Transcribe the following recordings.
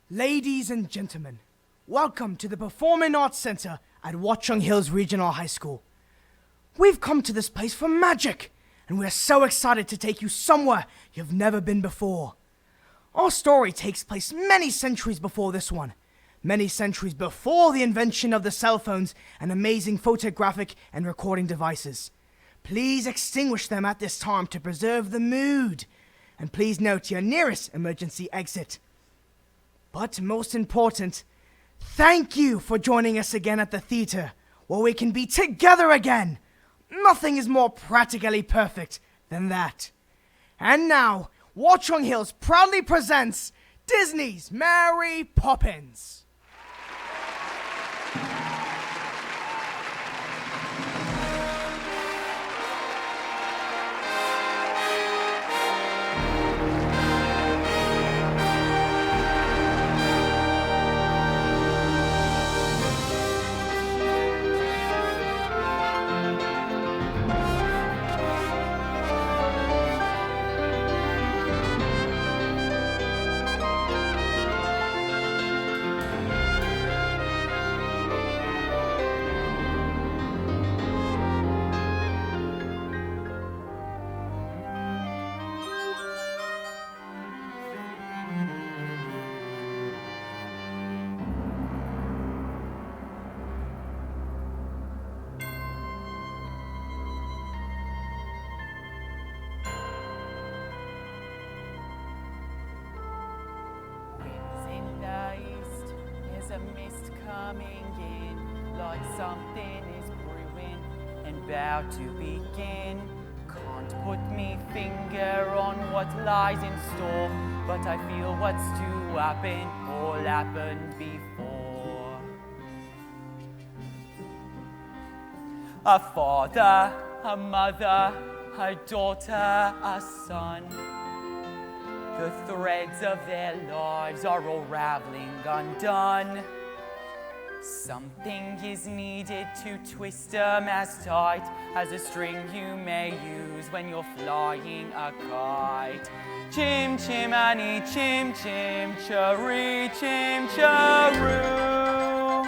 Ladies and gentlemen, welcome to the Performing Arts Center at Watchung Hills Regional High School. We've come to this place for magic, and we're so excited to take you somewhere you've never been before. Our story takes place many centuries before this one, many centuries before the invention of the cell phones and amazing photographic and recording devices. Please extinguish them at this time to preserve the mood, and please note your nearest emergency exit. But most important, thank you for joining us again at the theater, where we can be together again. Nothing is more practically perfect than that. And now, Watchung Hills proudly presents Disney's Mary Poppins. A mist coming in, like something is brewing and about to begin. Can't put me finger on what lies in store, but I feel what's to happen all happened before. A father, a mother, a daughter, a son. The threads of their lives are all raveling undone. Something is needed to twist them as tight as a string you may use when you're flying a kite. Chim chimani chim chim, Cher-ee chim cheroo.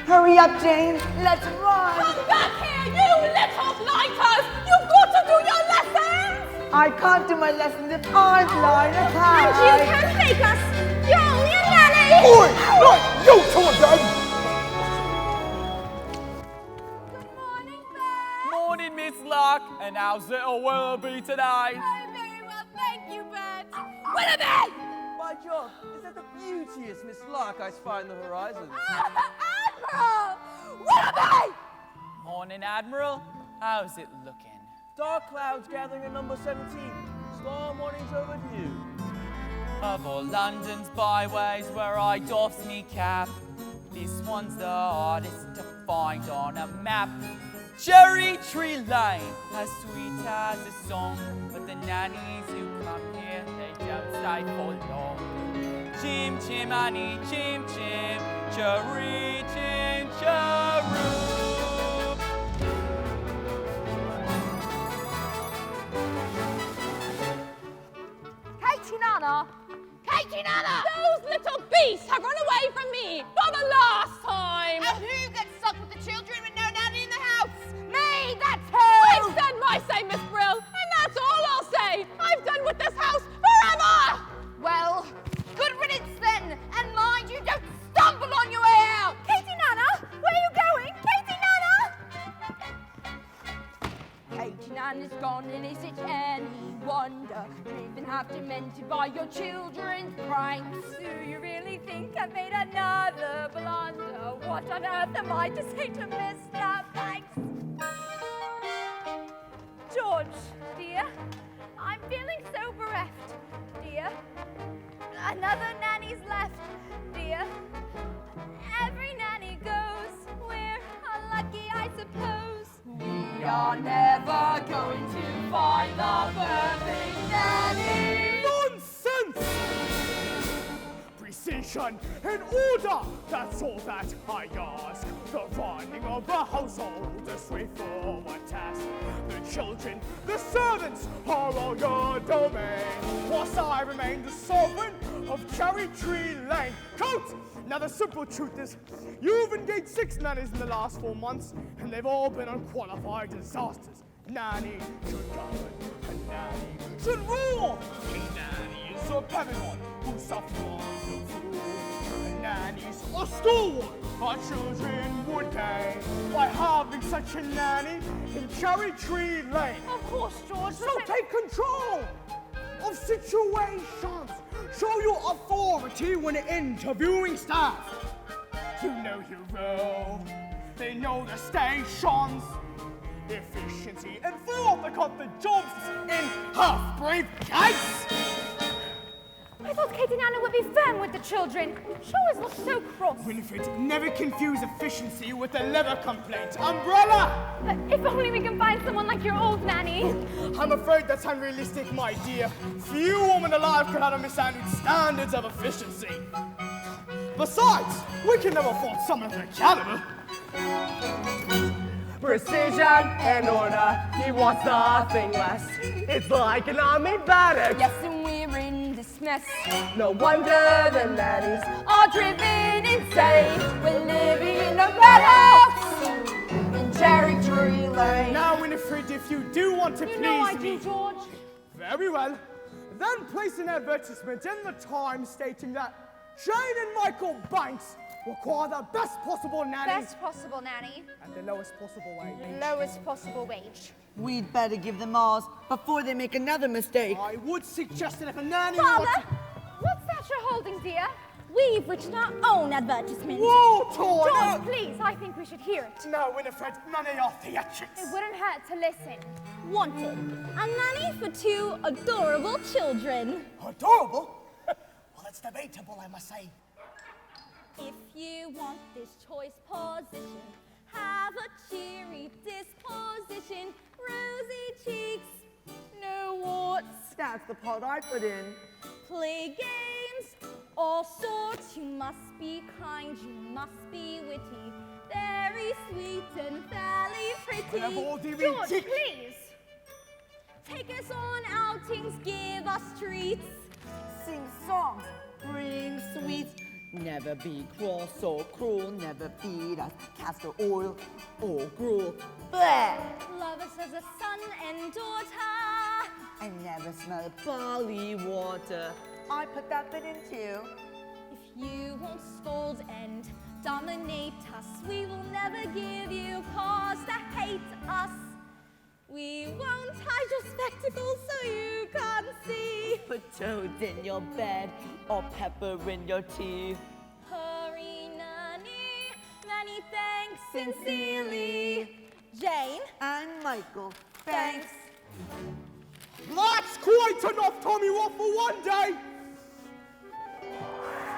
Hurry up, Jane. Let's run. Come back here, you little blighters! You've got to do your lessons! I can't do my lessons if I'm flying a kite. And you can take us. Yo, you nanny! Oi! Right, you two again! Good morning, Bert. Morning, Miss Luck, and how's little Willoughby today? Oh, very well, thank you, Bert. Willoughby! By John, is that the beauteous Miss Lark I spy in the horizon? Admiral! Willoughby! Morning, Admiral. How's it looking? Dark clouds gathering at number 17. Storm warnings overdue. Of all London's byways where I doffs me cap, this one's the hardest to find on a map. Cherry Tree Lane, as sweet as a song, but the nannies who come here, they don't stay for long. Chim chimani chim chim, Cher-ee chim cheroo. Katie Nana! Those little beasts have run away from me for the last time! And who gets stuck with the children with no nanny in the house? Me, that's who! I've said my say, Miss Brill, and that's all I'll say! I've done with this house forever! Well, good riddance then, and mind you don't stumble on your way out! Katie Nana, where are you going? Katie Nana! Katie Nana's gone, and is it any wonder? Griffin have demented by your children's pranks. Do you really think I made another blunder? What on earth am I to say to Mr. Banks? George, dear, I'm feeling so bereft, dear. Another nanny's left, dear. Every nanny goes. We're unlucky, I suppose. We are never going to find the perfect nanny. Nonsense! Precision and order, that's all that I ask. The running of the household, a straightforward task. The children, the servants are all your domain. Whilst I remain the sovereign of Cherry Tree Lane. Coat! Now the simple truth is, you've engaged 6 nannies in the last 4 months, and they've all been unqualified disasters. Nanny should govern, a nanny should rule. A nanny is a parent who suffers no fool. A nanny's a stalwart our children would gain by having such a nanny in Cherry Tree Lane. Of course, George. So take control of situations. Show your authority when interviewing staff. You know your role. They know the stations. Efficiency and form they cut the jobs in half-briefcase. I thought Catalina would be firm with the children. She always looks so cross. Winifred, never confuse efficiency with a liver complaint. Umbrella! If only we can find someone like your old nanny. I'm afraid that's unrealistic, my dear. Few women alive could have mishandled standards of efficiency. Besides, we can never afford someone of their caliber. Precision and order, he wants nothing less. It's like an army barracks. Yes, and we're in dismissed. No wonder the nannies Are driven insane. We're living in a madhouse in Cherry Tree Lane. Now, Winifred, if you do want to You please know I me... do, George. Very well. Then place an advertisement in the Times stating that Jane and Michael Banks require the best possible nanny Best possible nanny. at the lowest possible wage. Lowest possible wage. We'd better give them ours before they make another mistake. I would suggest that if a nanny Father, wants what's that you're holding, dear? We've written our own advertisement. Whoa, Toy! George, please, I think we should hear it. No, Winifred, none of your theatrics. It wouldn't hurt to listen. Wanted. A nanny for 2 adorable children. Adorable? Well, it's debatable, I must say. If you want this choice position, have a cheery disposition, rosy cheeks, no warts. That's the part I put in. Play games, all sorts. You must be kind, you must be witty, very sweet and fairly pretty. George, please. Take us on outings, give us treats. Sing songs, bring sweets. Never be cross or cruel, never feed us castor oil or gruel. Blah! Love us as a son and daughter. I never smell barley water. I put that bit in too. If you won't scold and dominate us, we will never give you cause to hate us. We won't hide your spectacles so you can't see. Put toads in your bed or pepper in your tea. Hurry, Nanny, Nanny, thanks sincerely. Jane, And Michael, thanks. That's quite enough, Tommy Watt, for one day.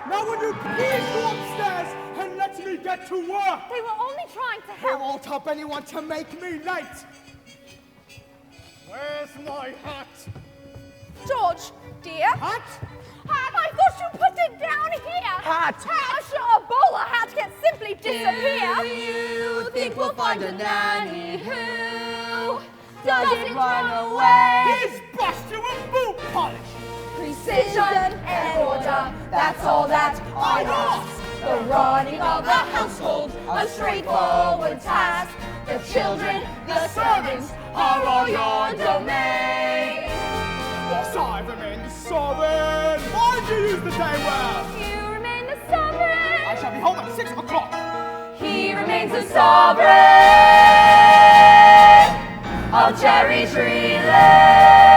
Now will you please go upstairs and let me get to work? They were only trying to I help. won't help anyone to make me late. Where's my hat? George, dear. Hat? Hat, I thought you put it down here. Hat. How should a bowler hat can simply disappear? You think we'll find a nanny who Doesn't run away. He's busted with boot polish. Precision and order, that's all that I ask. The running of the household, a straightforward task. The children, the servants, are all your domain. Whilst I remain the sovereign, mind you use the day well. You remain the sovereign. I shall be home at 6 o'clock. He remains the sovereign of Cherry Tree Lane.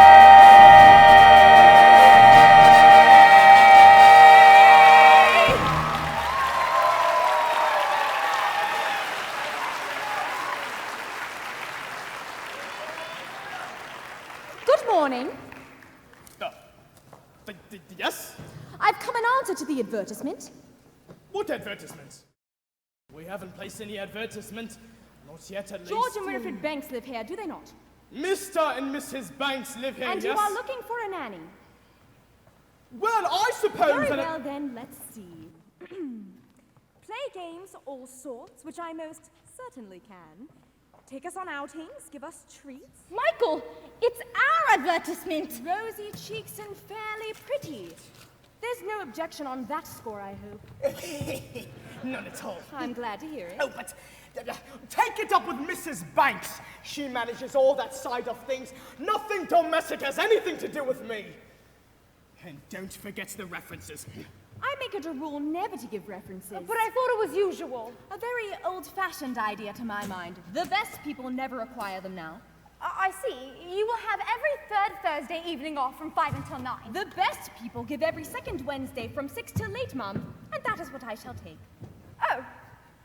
Good morning. Yes? I've come in answer to the advertisement. What advertisement? We haven't placed any advertisement. Not yet, at least. George and Winifred Banks live here, do they not? Mr. and Mrs. Banks live here, And yes? you are looking for a nanny. Well, I suppose Very that... well then, let's see. Play games, all sorts, which I most certainly can. Take us on outings, give us treats. Michael, it's our advertisement. Rosy cheeks and fairly pretty. There's no objection on that score, I hope. None at all. I'm glad to hear it. Oh, but take it up with Mrs. Banks. She manages all that side of things. Nothing domestic has anything to do with me. And don't forget the references. I make it a rule never to give references. But I thought it was usual. A very old-fashioned idea to my mind. The best people never acquire them now. I see. You will have every third Thursday evening off from 5 until 9. The best people give every second Wednesday from 6 till 8, Mum. And that is what I shall take. Oh,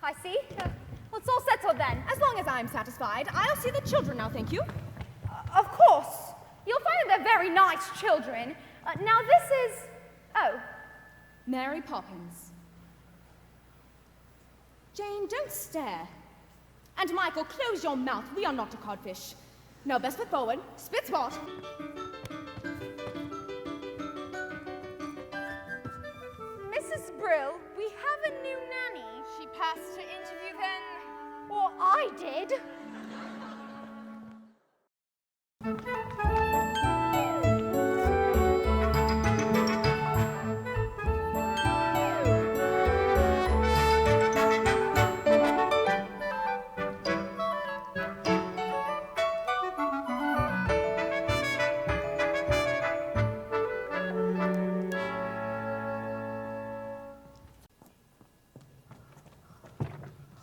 I see. Well, it's all settled then. As long as I'm satisfied, I'll see the children now, thank you. Of course. You'll find that they're very nice children. Now this is... Oh. Mary Poppins. Jane, don't stare. And Michael, close your mouth. We are not a codfish. Now, best foot forward. Spit spot. Mrs. Brill, we have a new nanny. She passed her interview then. Or I did.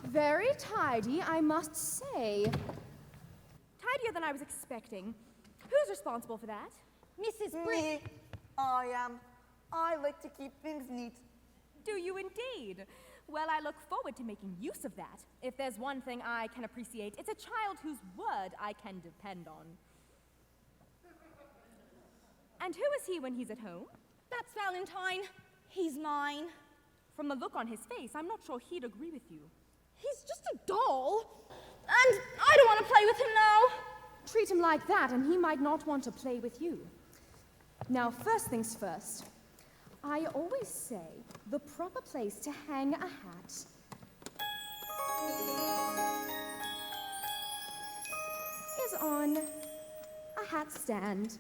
Very tidy, I must say. Tidier than I was expecting. Who's responsible for that? Mrs. Me. I am. I like to keep things neat. Do you indeed? Well, I look forward to making use of that. If there's one thing I can appreciate, it's a child whose word I can depend on. And who is he when he's at home? That's Valentine. He's mine. From the look on his face, I'm not sure he'd agree with you. He's just a doll. And I don't want to play with him now. Treat him like that, and he might not want to play with you. Now, first things first. I always say the proper place to hang a hat is on a hat stand.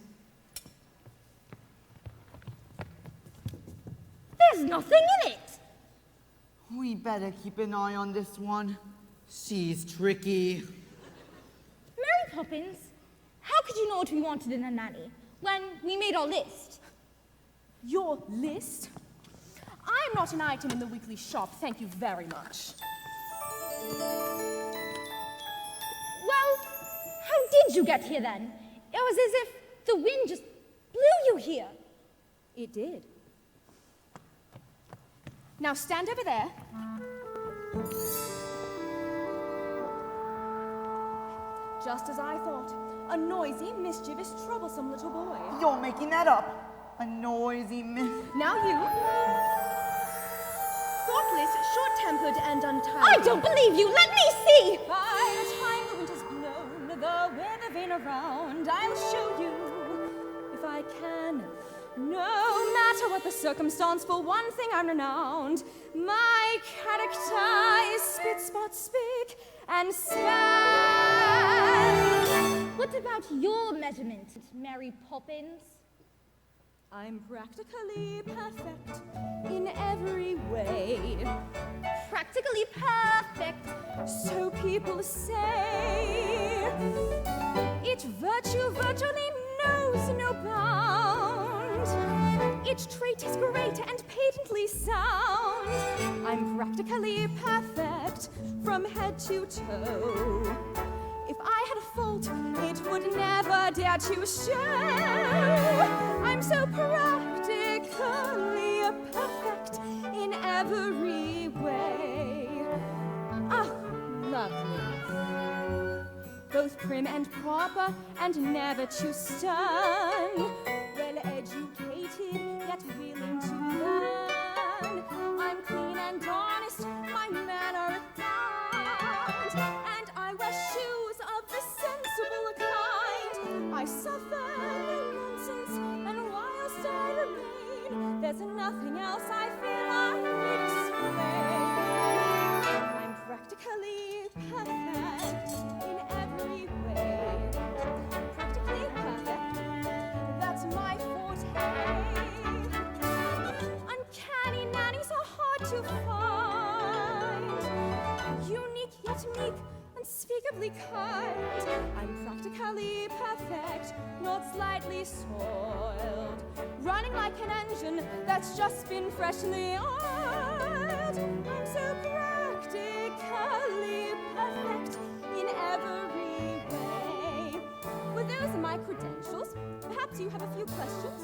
There's nothing in it. We better keep an eye on this one. She's tricky. Mary Poppins, how could you know what we wanted in a nanny when we made our list? Your list? I'm not an item in the weekly shop, thank you very much. Well, how did you get here then? It was as if the wind just blew you here. It did. Now stand over there. Just as I thought, a noisy, mischievous, troublesome little boy. You're making that up. A noisy Now you. Thoughtless, short-tempered, and untidy. I don't believe you. Let me see. By the time the wind has blown, the weather vane around, I'll show you, if I can. No matter what the circumstance, for one thing I'm renowned. My character is spit, spot, speak, and stand. What about your measurement, Mary Poppins? I'm practically perfect in every way. Practically perfect. So people say. Each virtue virtually knows no bound. Each trait is great and patently sound. I'm practically perfect from head to toe. If I had a fault, it would never dare to show. I'm so practically perfect in every way. Ah, lovely. Both prim and proper and never too stern. Well educated, yet willing to learn. I'm clean and honest, my manner refined, and I wear shoes of the sensible kind. I suffer no nonsense, and whilst I remain, there's nothing else I feel I explain. I'm practically perfect in every way. Practically perfect, that's my forte. unspeakably kind. I'm practically perfect, not slightly soiled. Running like an engine that's just been freshly oiled. I'm so practically perfect in every way. Well, those are my credentials. Perhaps you have a few questions?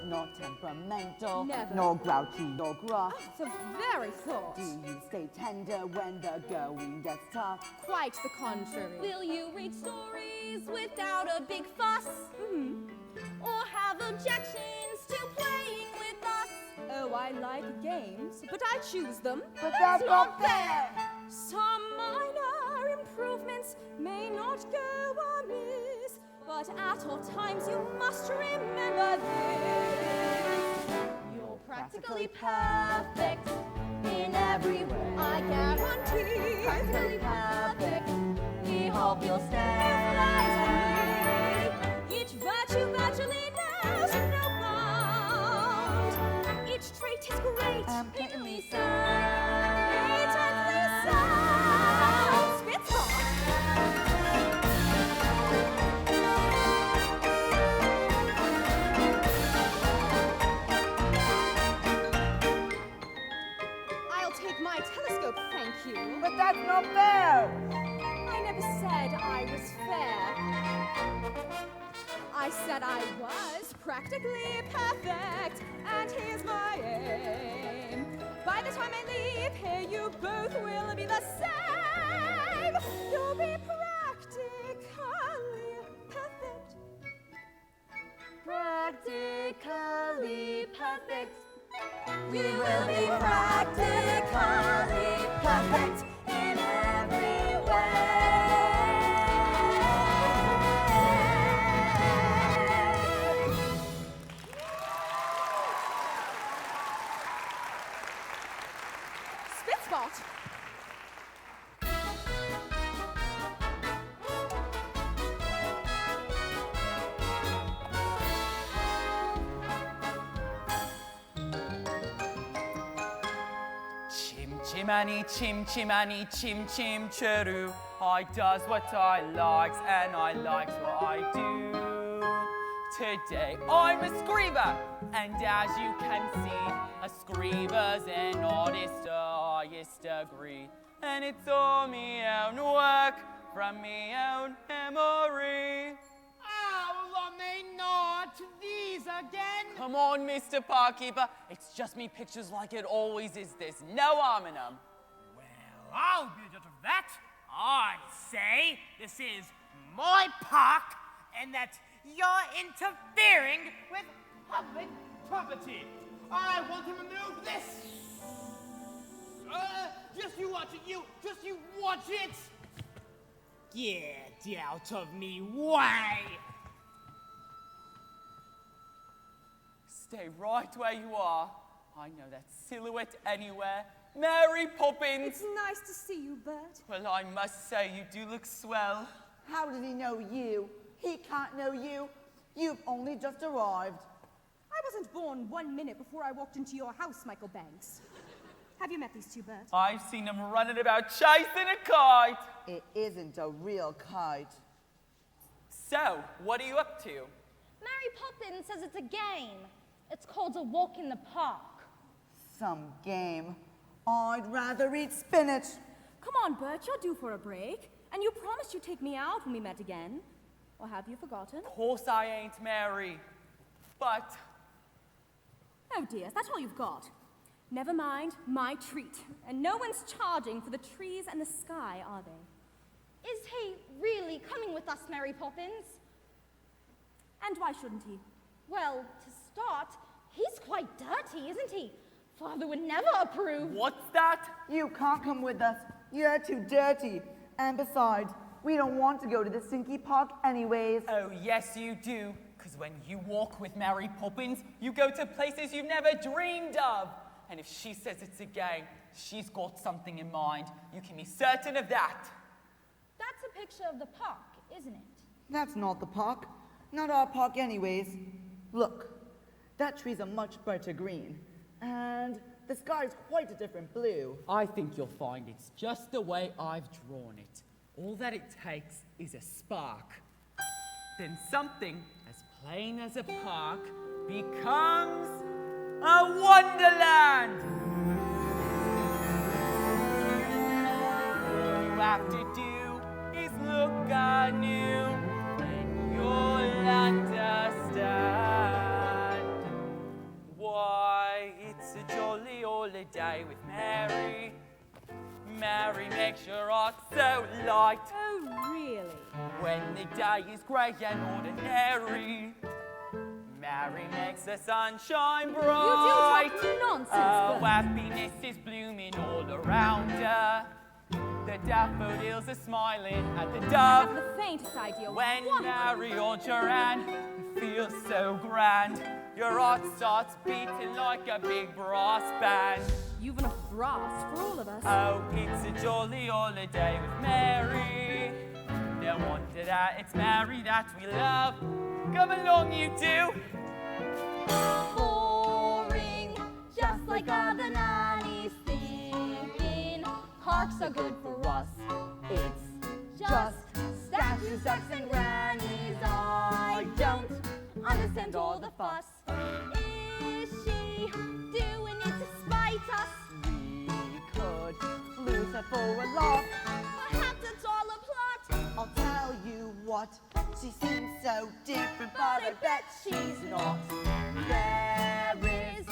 Not temperamental, Never. nor grouchy, nor gruff. So very thought. Do you stay tender when the going gets tough? Quite the contrary. Will you read stories without a big fuss? Or have objections to playing with us? Oh, I like games, but I choose them. But that's not fair! Some minor improvements may not go amiss, but at all times you must remember this. You're practically perfect in every way. I guarantee. Practically perfect. We hope you'll stay. Each virtue virtually knows no bound. Each trait is great. Patently Patently sound. Spits off. I'll take my telescope, thank you. But that's not fair! I never said I was fair. I said I was practically perfect, and here's my aim. By the time I leave here, you both will be the same. You'll be practically perfect. Practically perfect. We will be practically perfect in every way. Spitspot. Chim chimani, chim chim cheru. I does what I likes and I likes what I do. Today I'm a scriber, and as you can see, a scriber's an artist to highest degree. And it's all me own work from me own memory. Let me not these again. Come on, Mr. Parkkeeper. It's just me pictures like it always is. There's no harm in 'em. Well, I'll be judge of that. I say this is my park and that you're interfering with public property. I want to remove this. Just you watch it, just you watch it. Get out of me way. Stay right where you are. I know that silhouette anywhere. Mary Poppins! It's nice to see you, Bert. Well, I must say, you do look swell. How did he know you? He can't know you. You've only just arrived. I wasn't born 1 minute before I walked into your house, Michael Banks. Have you met these two, Bert? I've seen them running about chasing a kite. It isn't a real kite. So, what are you up to? Mary Poppins says it's a game. It's called a walk in the park. Some game. I'd rather eat spinach. Come on, Bert, you're due for a break. And you promised you'd take me out when we met again. Or have you forgotten? Of course I ain't Mary. But Oh dear, that's all you've got. Never mind, my treat. And no one's charging for the trees and the sky, are they? Is he really coming with us, Mary Poppins? And why shouldn't he? Well, to start, he's quite dirty, isn't he? Father would never approve. what's that? You can't come with us. You're too dirty. And besides, we don't want to go to the stinky park anyways. Oh, yes, you do. Because when you walk with Mary Poppins, you go to places you've never dreamed of. And if she says it's a game, she's got something in mind. You can be certain of that. That's a picture of the park, isn't it? That's not the park. Not our park anyways. Look, that tree's a much brighter green. And The sky's quite a different blue. I think you'll find it's just the way I've drawn it. All that it takes is a spark. Then something as plain as a park becomes a wonderland. All you have to do is look anew, and you'll understand why it's a jolly holiday with Mary. Mary makes your heart so light. Oh, really? When the day is grey and ordinary, Mary makes the sunshine bright. You do talk nonsense, Oh, Bert. happiness is blooming all around her. The daffodils are smiling at the I dove. have the faintest idea When what Mary holds your hand, it feels so grand. Your heart starts beating like a big brass band. You've enough brass for all of us. Oh, it's a jolly holiday with Mary. No wonder that it's Mary that we love. Come along, you two. Boring, just like other nannies thinking. Parks are good for us. It's just statues, ducks, and grannies. I don't understand all the fuss. Is she doing it to spite us? We could lose her for a laugh. Perhaps it's all a plot. I'll tell you what, she seems so different, but I bet she's not. There is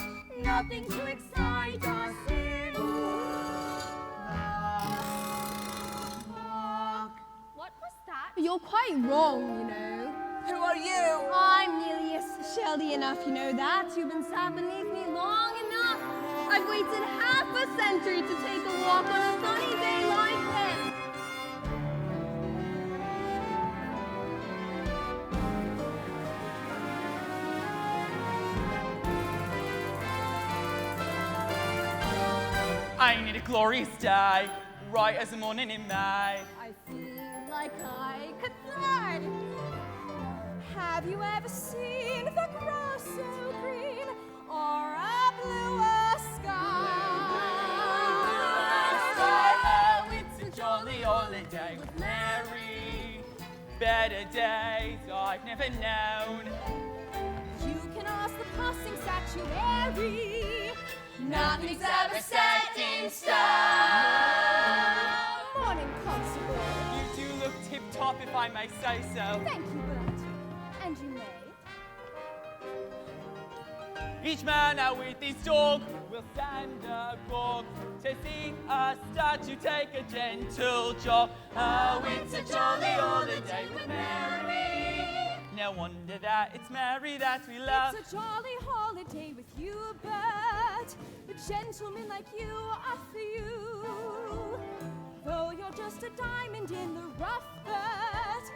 nothing to excite us in the park. What was that? You're quite wrong, you know. Who are you? I'm Neleus. Sheldy enough, you know that. You've been sat beneath me long enough. I've waited half a century to take a walk on a sunny day like this. I need a glorious day, right as the morning in May. I feel like I could fly. Have you ever seen the grass so green or a bluer sky? Oh, it's a jolly holiday with Mary. Better days I've never known. You can ask the passing statuary. Nothing's ever set in stone. Morning, Constable. You do look tip-top if I may say so. Thank you, Bert. And you may. Each man out with his dog will stand a gog to see a statue take a gentle jog. Oh, it's a jolly holiday with Mary. No wonder that it's Mary that we love. It's a jolly holiday with you, Bert. A gentleman like you are for you. Though you're just a diamond in the rough, Bert,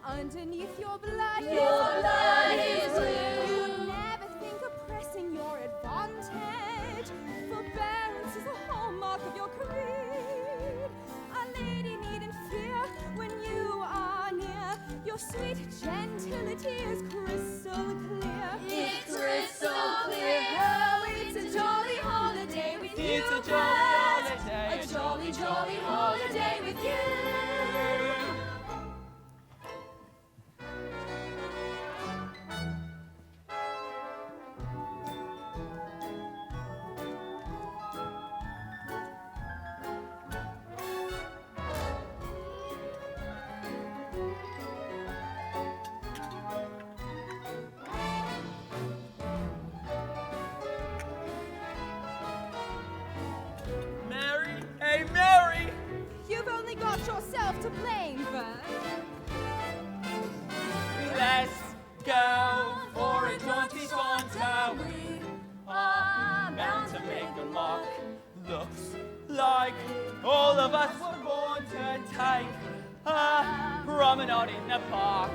underneath your blood is blue. You'd never think of pressing your advantage. Forbearance is the hallmark of your creed. A lady needn't fear when you are near. Your sweet gentility is crystal clear. It's crystal clear. Oh, it's a jolly holiday with you, It's a jolly Bert. holiday. A jolly, jolly holiday with you. Mary, hey Mary! You've only got yourself to blame, Bert. Let's go for a jaunty saunter. We are bound to make a mark. Looks like all of us were born to take a promenade in the park.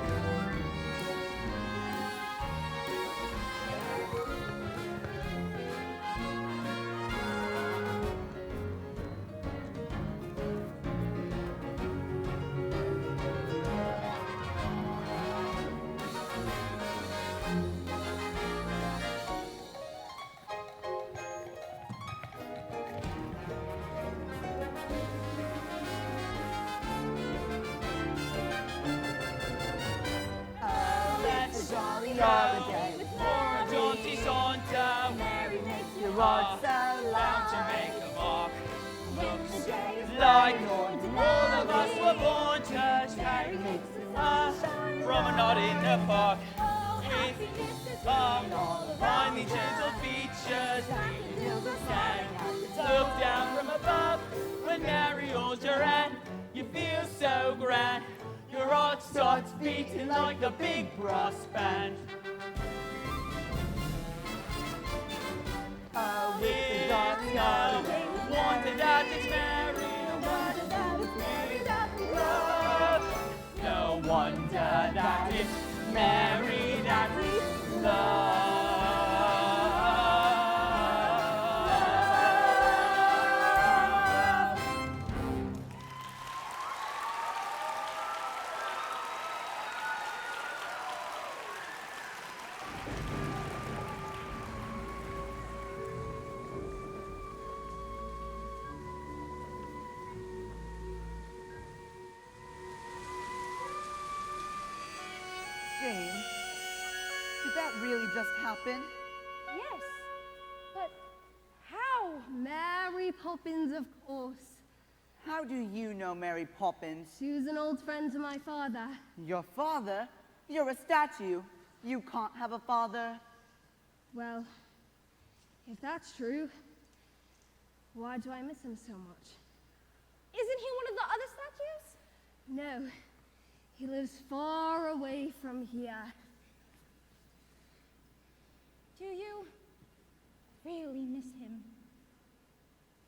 all the day. For a jaunty saunter, Mary makes your rod so bound to loud. make a mark. When the day is Like bright, all of us were born to take a promenade in the park. With our finely gentle features, we can look down from above. When Mary holds your hand, you feel so grand. Your heart starts beating like a big brass band. Oh, With no wonder that it's Mary, no wonder that it's Mary that we love. Jane, did that really just happen? Yes, but how? Mary Poppins, of course. How do you know Mary Poppins? She was an old friend to my father. Your father? You're a statue. You can't have a father. Well, if that's true, why do I miss him so much? Isn't he one of the other statues? No, he lives far away from here. Do you really miss him?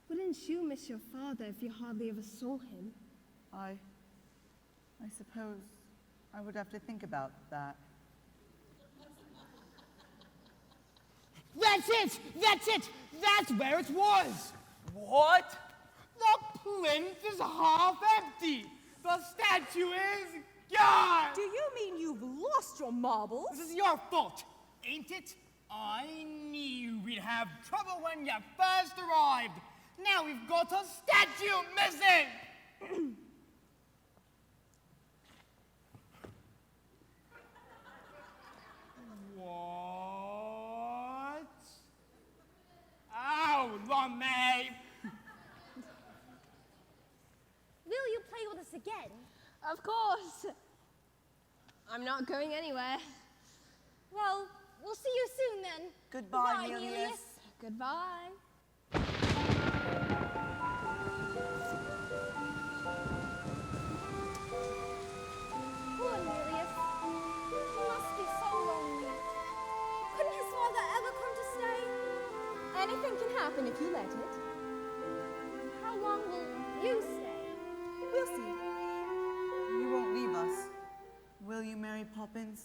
Wouldn't you miss your father if you hardly ever saw him? I suppose I would have to think about that. That's it! That's it! That's where it was! What? The plinth is half empty! The statue is gone! Do you mean you've lost your marbles? This is your fault, ain't it? I knew we'd have trouble when you first arrived. Now we've got a statue missing! What? Oh, Lummy! Will you play with us again? Of course. I'm not going anywhere. Well, we'll see you soon then. Goodbye, Goodbye, Neleus. Goodbye. Poor Neleus. He must be so lonely. Couldn't his father ever come to stay? Anything can happen if you let it. How long will you stay? We'll see. You won't leave us, will you, Mary Poppins?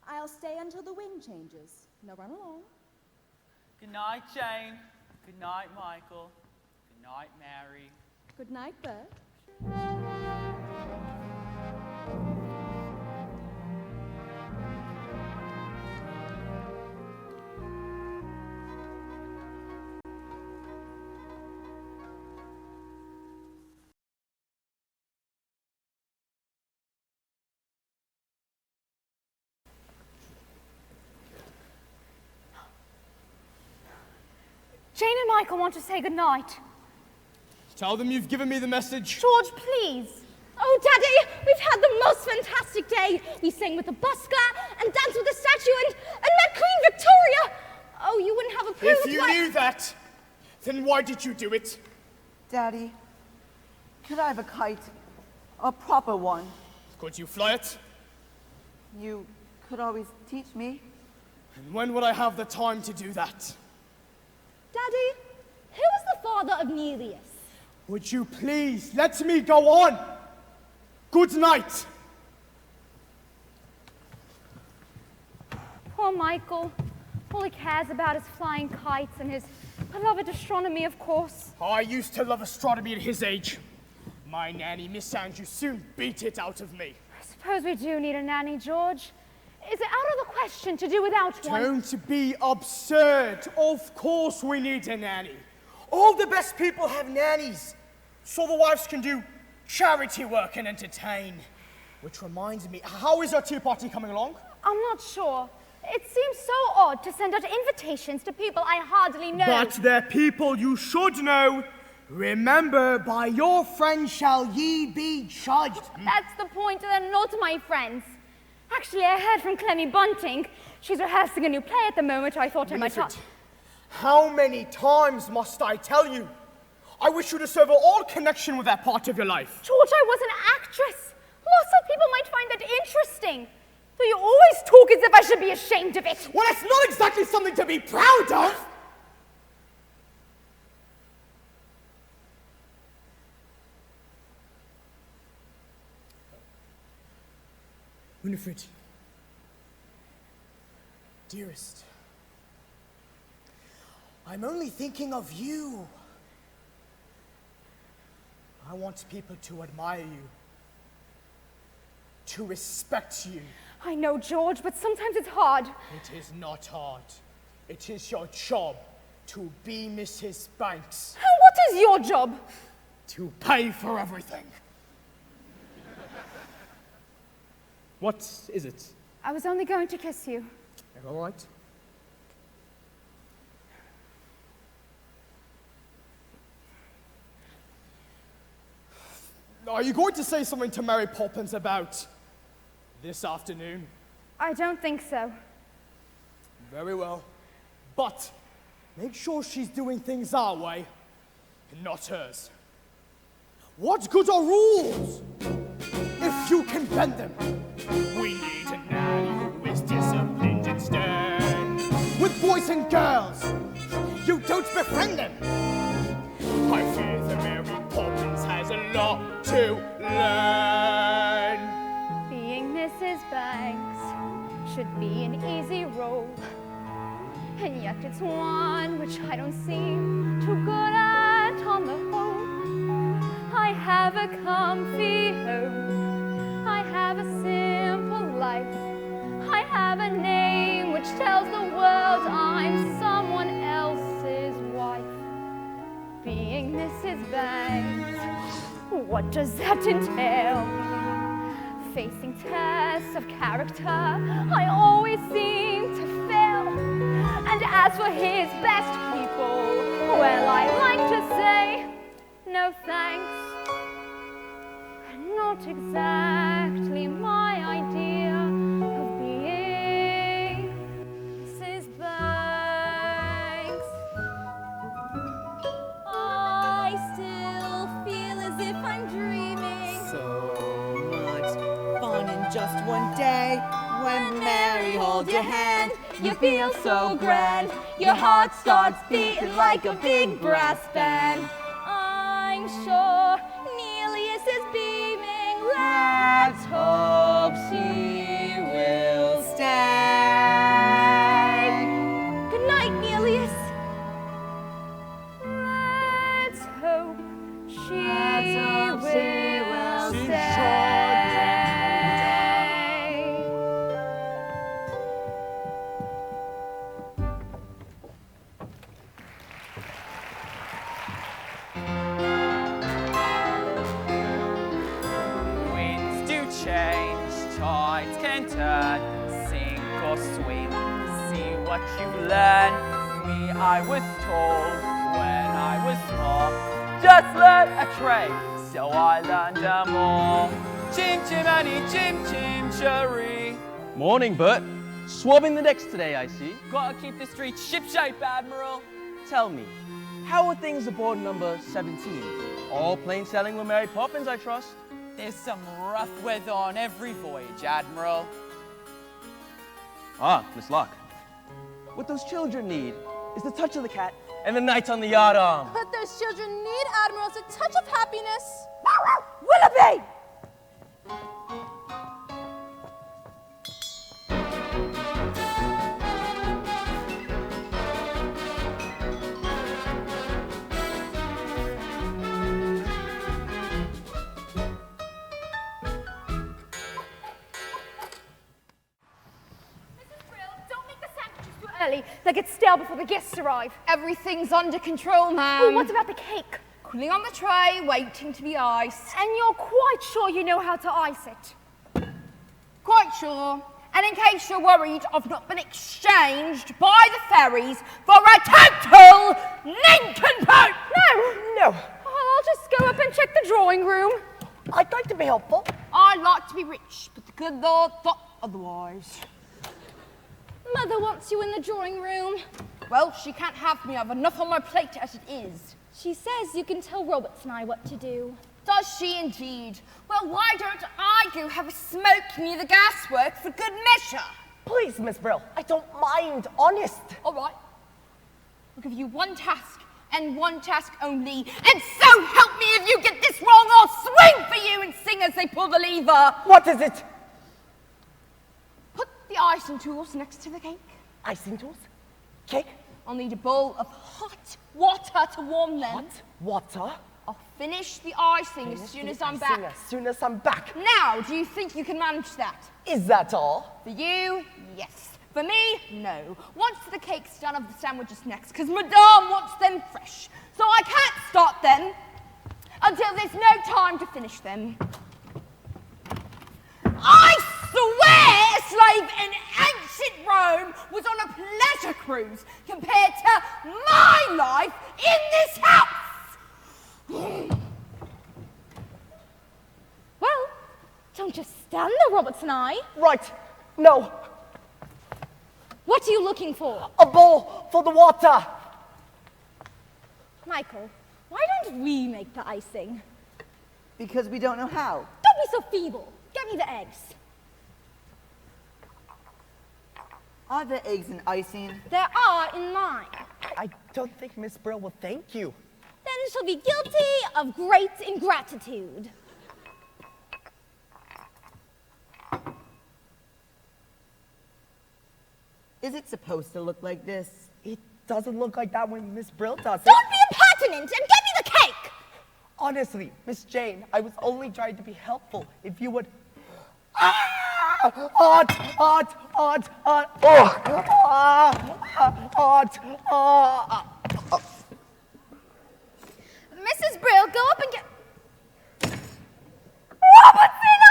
I'll stay until the wind changes. Now run along. Good night, Jane. Good night, Michael. Good night, Mary. Good night, Bert. Jane and Michael want to say goodnight. Tell them you've given me the message. George, please. Oh, Daddy, we've had the most fantastic day. We sang with the busker and danced with the statue and met Queen Victoria. Oh, you wouldn't have approved. If you knew that, then why did you do it? Daddy, could I have a kite? A proper one. Could you fly it? You could always teach me. And when would I have the time to do that? Daddy, who was the father of Neleus? Would you please let me go on? Good night. Poor Michael. All he cares about is flying kites and his beloved astronomy, of course. I used to love astronomy at his age. My nanny, Miss Andrews, soon beat it out of me. I suppose we do need a nanny, George. Is it out of the question to do without one? Don't be absurd. Of course we need a nanny. All the best people have nannies, so the wives can do charity work and entertain. Which reminds me, how is your tea party coming along? I'm not sure. It seems so odd to send out invitations to people I hardly know. But they're people you should know. Remember, by your friends shall ye be judged. That's the point, they're not my friends. Actually, I heard from Clemmy Bunting. She's rehearsing a new play at the moment. I thought I might Winifred, how many times must I tell you? I wish you to sever all connection with that part of your life. George, I was an actress. Lots of people might find that interesting. Though you always talk as if I should be ashamed of it. Well, it's not exactly something to be proud of. Winifred, dearest, I'm only thinking of you. I want people to admire you, to respect you. I know, George, but sometimes it's hard. It is not hard. It is your job to be Mrs. Banks. What is your job? To pay for everything. What is it? I was only going to kiss you. All right. Are you going to say something to Mary Poppins about this afternoon? I don't think so. Very well. But make sure she's doing things our way and not hers. What good are rules if you can bend them? We need a nanny who is disciplined and stern. With boys and girls, you don't befriend them. I fear that Mary Poppins has a lot to learn. Being Mrs. Banks should be an easy role. And yet it's one which I don't seem too good at on the whole. I have a comfy home. I have a simple life. I have a name which tells the world I'm someone else's wife. Being Mrs. Banks, what does that entail? Facing tests of character, I always seem to fail. And as for his best people, well, I like to say, no thanks. Not exactly my idea of being Mrs. Banks. I still feel as if I'm dreaming. So much fun in just one day. When Mary holds your hand, you feel so grand. Your heart starts beating like a big brass band. I'm sure Neleus is beaming. Let's hope she will stay. Good night, Neleus. Let's hope she will She stay. Winds do change, tides can turn, sink or swim, see what you've learned. Me, I was told when I was small, just learn a trade, so I learned them all. Chim chimani, chim chim cheree. Morning, Bert. Swabbing the decks today, I see. Gotta keep the streets shipshape, Admiral. Tell me, how are things aboard number 17? All plain sailing with Mary Poppins, I trust. There's some rough weather on every voyage, Admiral. Ah, Miss Locke. What those children need is the touch of the cat and the knight on the yardarm. But those children need, Admiral, is a touch of happiness. Willoughby! Early, like it's stale before the guests arrive. Everything's under control, ma'am. Oh, what about the cake? Cooling on the tray, waiting to be iced. And you're quite sure you know how to ice it? sure. And in case you're worried, I've not been exchanged by the fairies for a total nincompoop! No. I'll just go up and check the drawing room. I'd like to be helpful. I'd like to be rich, but the good Lord thought otherwise. Mother wants you in the drawing room. Well, she can't have me. I've enough on my plate as it is. She says you can tell Robertson and I what to do. Does she indeed? Well, why don't I go have a smoke near the gaswork for good measure? Please, Miss Brill, I don't mind, honest. All right. I'll give you one task, and one task only. And so help me if you get this wrong, I'll swing for you and sing as they pull the lever. What is it? Put the icing tools next to the cake. Icing tools? Cake? I'll need a bowl of hot water to warm them. Hot water? I'll finish the icing as soon as I'm back. As soon as I'm back. Now, do you think you can manage that? Is that all? For you, yes. For me, no. Once the cake's done, of the sandwiches next, because Madame wants them fresh. So I can't start them until there's no time to finish them. I swear a slave in ancient Rome was on a pleasure cruise compared to my life in this house. Well, don't just stand there, Robertson and I. Right. No. What are you looking for? A bowl for the water. Michael, why don't we make the icing? Because we don't know how. Don't be so feeble. Get me the eggs. Are there eggs in icing? There are in mine. I don't think Miss Brill will thank you. Then she'll be guilty of great ingratitude. Is it supposed to look like this? It doesn't look like that when Miss Brill does it. Don't be impertinent and get me the cake! Honestly, Miss Jane, I was only trying to be helpful. If you would... Hot. Mrs. Brill, go up and get... Robertson!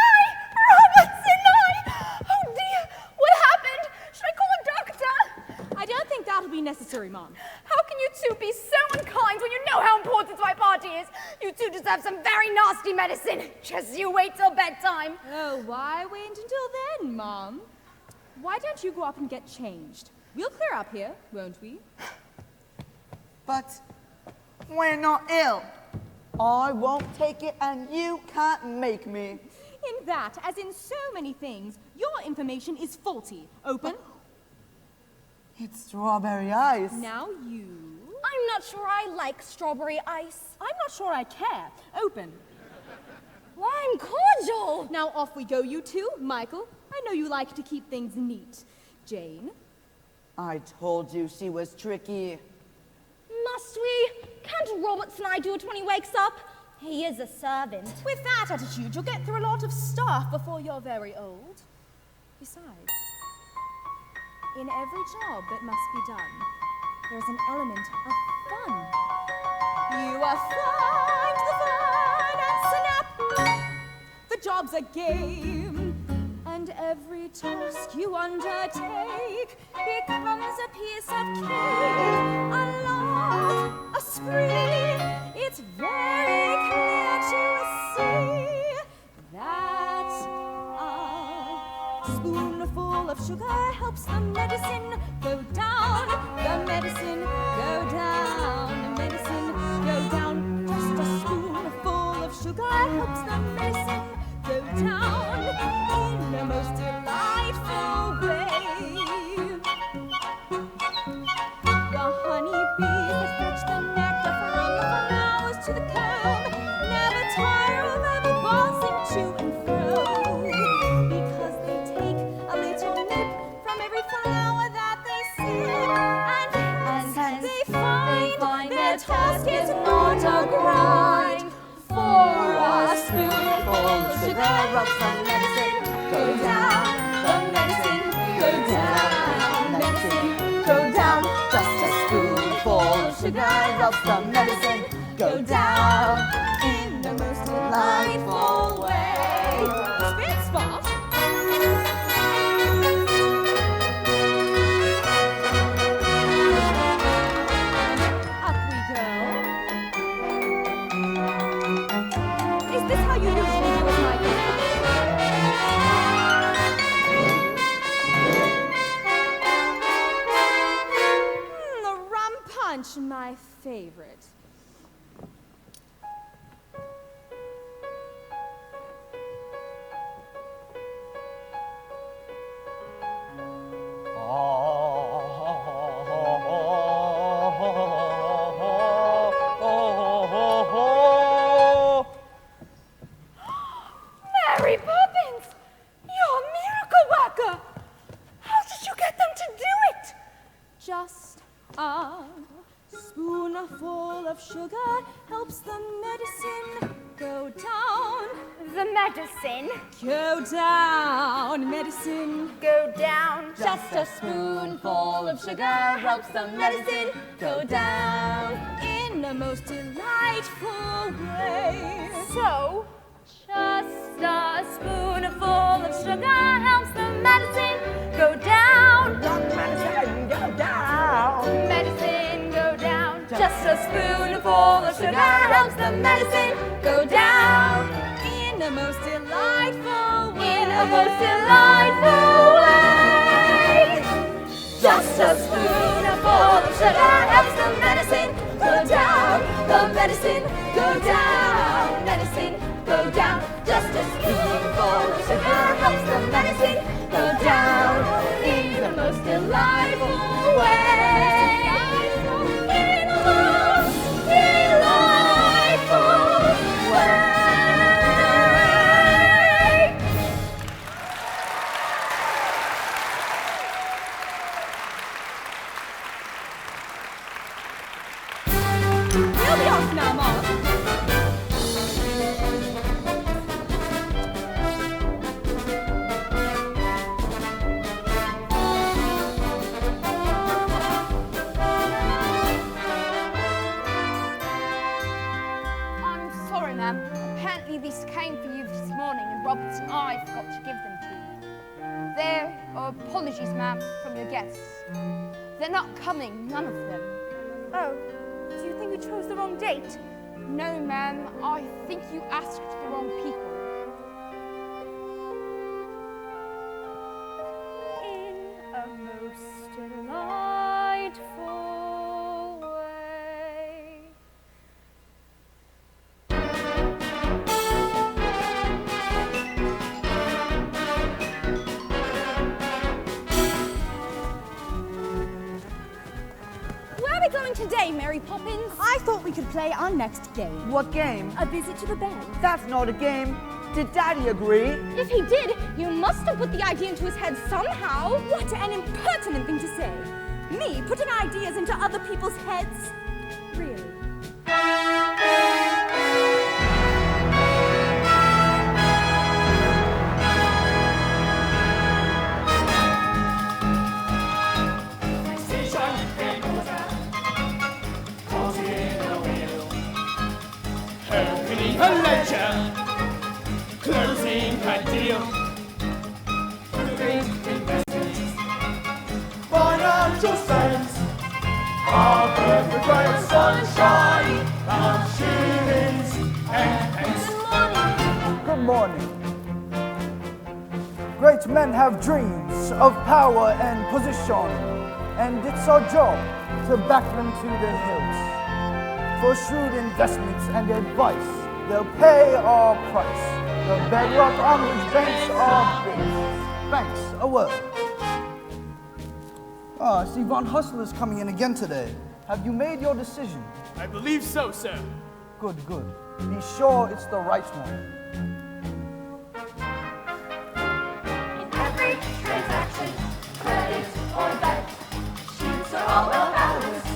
Oh dear, what happened? Should I call a doctor? I don't think that'll be necessary, Mom. How can you two be so unkind when you know how important my party is? You two deserve some very nasty medicine. Just you wait till bedtime. Oh, why wait until then, Mom? Why don't you go up and get changed? We'll clear up here, won't we? But we're not ill. I won't take it and you can't make me. In that, as in so many things, your information is faulty. Open. It's strawberry ice. Now you. I'm not sure I like strawberry ice. I'm not sure I care. Open. Lime cordial! Now off we go, you two. Michael, I know you like to keep things neat. Jane? I told you she was tricky. Must we? Can't Robertson and I do it when he wakes up? He is a servant. With that attitude, you'll get through a lot of stuff before you're very old. Besides, in every job that must be done, there's an element of fun. You are fine to the fun and snap. The job's a game, and every task you undertake becomes a piece of cake, a lark, a spree. It's very clear to see that a spoonful of sugar helps the medicine go down, the medicine go down, the medicine go down. Just a spoonful of sugar helps the medicine go down in the most delightful way. The honeybees that fetch the nectar from the flowers to the comb never tire of ever buzzing to and fro, because they take a little nip from every flower that they see, and they find their task is not a grind. For a spoonful of sugar helps the medicine go down, the medicine go down, medicine go down. Just a spoonful of sugar helps the medicine go down in the most delightful way. Spit spot. my favorite. Mary Poppins! You're a miracle worker! How did you get them to do it? Just a spoonful of sugar helps the medicine go down. The medicine. Go down, medicine. Go down. Just a spoonful of sugar helps the medicine go down. In the most delightful way. So, just a spoonful of sugar helps the medicine go down. Medicine go down. Medicine go down. Just a spoonful of sugar helps the medicine go down. In the most delightful way. In a most delightful way. Just a spoonful of sugar helps the medicine go down. The medicine go down. Medicine go down. Just a spoonful of sugar helps the medicine go down. In the most delightful way. In the most delightful way. We'll be off now, Mom. I'm sorry, ma'am. Apparently these came for you this morning and Robertson and I forgot to give them to you. There are apologies, ma'am, from your guests. They're not coming, none of them. Oh, do you think you chose the wrong date? No, ma'am, I think you asked the wrong people. In a most delightful way. Where are we going today, Mary Poppins? I thought we could play our next game. What game? A visit to the band. That's not a game. Did Daddy agree? If he did, you must have put the idea into his head somehow. What an impertinent thing to say. Me putting ideas into other people's heads? Really? Opening her ledger, closing her deal, investments, financial sense, our perfect way of sunshine, our shillings and pence. Good morning. Great men have dreams of power and position, and it's our job to back them to the hills. For shrewd investments and advice, they'll pay our price. The bedrock on which banks are based. Banks, a word. I see Von Hustler's coming in again today. Have you made your decision? I believe so, sir. Good, good. Be sure it's the right one. In every transaction, credit or debt, sheets are all well balanced.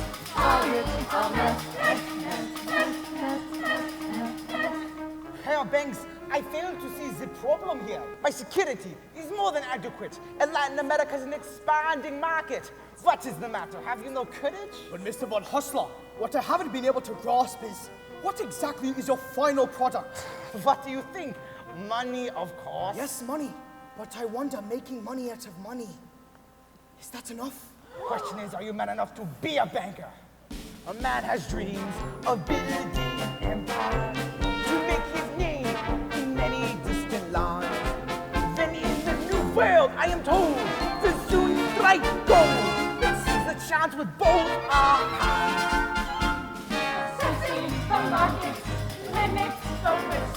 Herr Banks, I fail to see the problem here. My security is more than adequate, and Latin America is an expanding market. What is the matter? Have you no courage? But Mr. Von Hustler, what I haven't been able to grasp is, what exactly is your final product? What do you think? Money, of course. Yes, money. But I wonder, making money out of money, is that enough? Question is, are you man enough to be a banker? A man has dreams of building empire, to make his name in many distant lands. Then in the new world, I am told, will soon strike gold. This is the chance with both our hands. markets, limits, focus.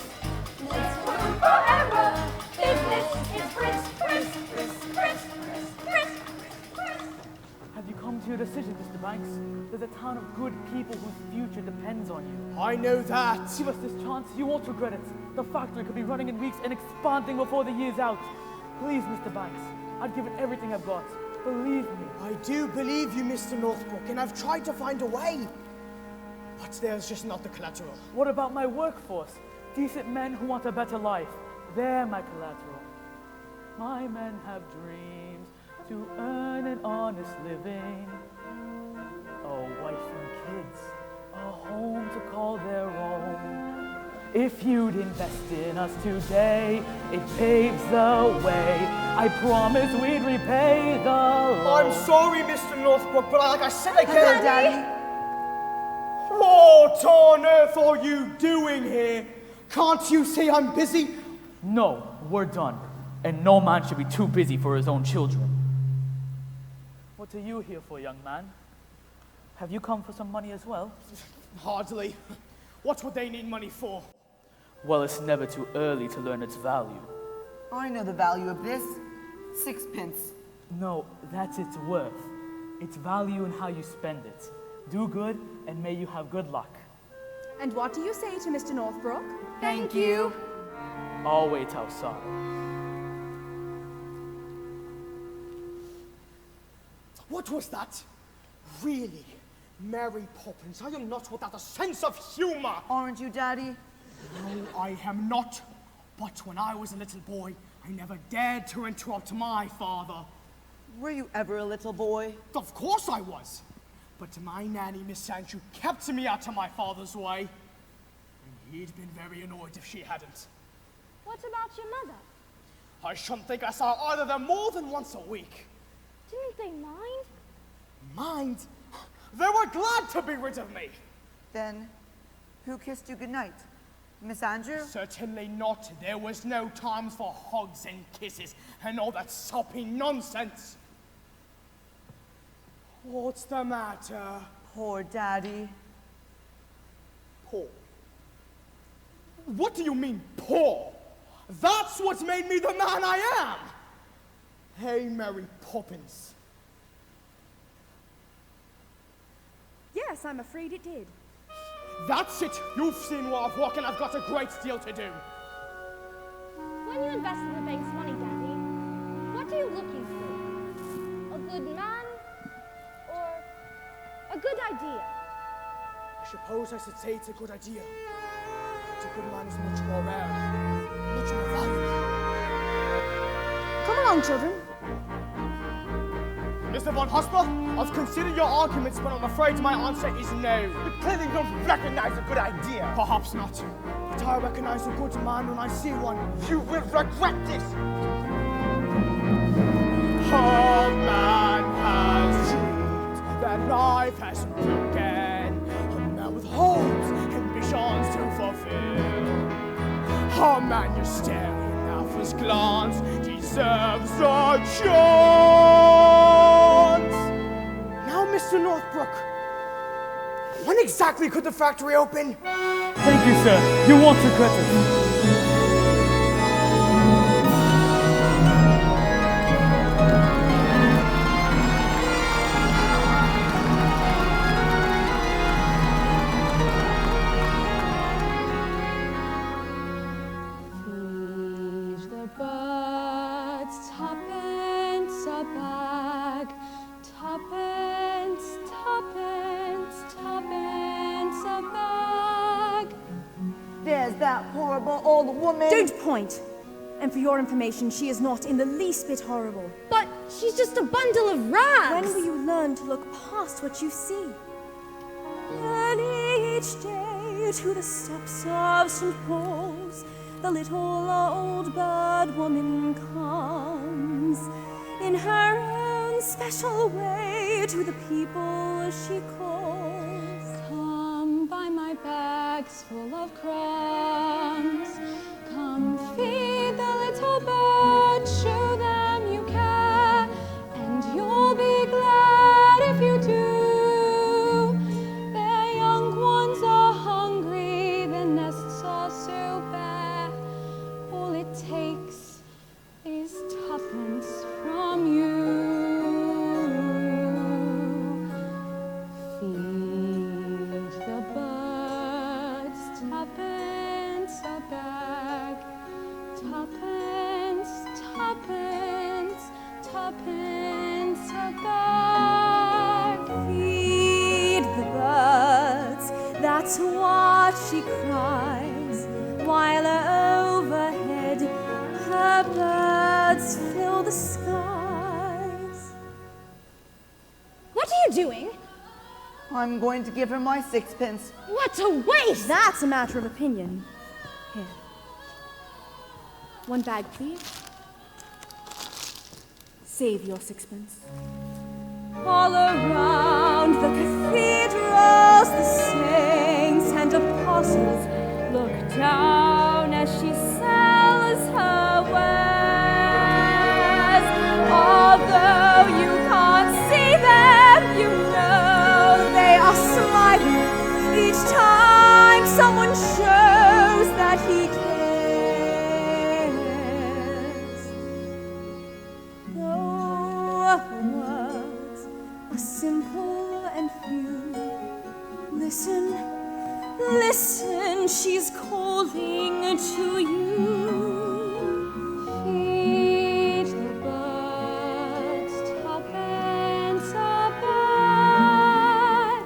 It's room for error. Business is brisk, brisk, brisk, brisk, brisk, brisk, brisk. Have you come to your decision, Mr. Banks? There's a town of good people whose future depends on you. I know that. Give us this chance, you won't regret it. The factory could be running in weeks and expanding before the year's out. Please, Mr. Banks, I've given everything I've got. Believe me. I do believe you, Mr. Northbrook, and I've tried to find a way. But there's just not the collateral. What about my workforce? Decent men who want a better life. They're my collateral. My men have dreams to earn an honest living. A wife and kids, a home to call their own. If you'd invest in us today, it paves the way. I promise we'd repay the loan. I'm sorry, Mr. Northbrook, but like I said, I Hello, can't. Daddy. What on earth are you doing here? Can't you see I'm busy? No, we're done. And no man should be too busy for his own children. What are you here for, young man? Have you come for some money as well? Hardly. What would they need money for? Well, it's never too early to learn its value. I know the value of this. 6p. No, that's its worth. Its value in how you spend it. Do good, and may you have good luck. And what do you say to Mr. Northbrook? Thank you. I'll wait outside. What was that? Really? Mary Poppins, are you not without a sense of humor? Aren't you, Daddy? No, I am not. But when I was a little boy, I never dared to interrupt my father. Were you ever a little boy? Of course I was. But my nanny, Miss Andrew, kept me out of my father's way. And he'd been very annoyed if she hadn't. What about your mother? I shouldn't think I saw either of them more than once a week. Didn't they mind? Mind? They were glad to be rid of me. Then, who kissed you goodnight? Miss Andrew? Certainly not. There was no time for hugs and kisses and all that soppy nonsense. What's the matter? Poor Daddy. Poor? What do you mean, poor? That's what made me the man I am. Hey, Mary Poppins. Yes, I'm afraid it did. That's it. You've seen where I've walked and I've got a great deal to do. When you invest in the bank's money, Daddy, what are you looking for? A good man? Or a good idea? I suppose I should say it's a good idea. But a good man is much more rare, much more valuable. Come along, children. Mr. Von Hosper, I've considered your arguments, but I'm afraid my answer is no. You clearly don't recognize a good idea. Perhaps not. But I recognize a good man when I see one. You will regret this. A man has dreams that life has broken. A man with hopes, ambitions to fulfill. A man you're staring at first glance deserves a chance. Now, Mr. Northbrook, when exactly could the factory open? Thank you, sir. You won't regret it. That horrible old woman. Don't point. And for your information, she is not in the least bit horrible. But she's just a bundle of rags! When will you learn to look past what you see? Early each day to the steps of St. Paul's, the little old bird woman comes. In her own special way to the people she calls. Come buy my bags full of crumbs. Come feed the little birds, show them you care, and you'll be glad if you do. Their young ones are hungry tuppence a bag. Feed the birds, that's what she cries, while overhead her birds fill the skies. What are you doing? I'm going to give her my sixpence. What a waste! That's a matter of opinion. Here. One bag, please. Save your sixpence. All around the cathedrals, the saints and apostles look down as she sells her wares. Although you can't see them, you know they are smiling each time someone shows that he cares. Though her words are simple and few, listen, listen, she's calling to you. Feed the birds, tuppence a bag.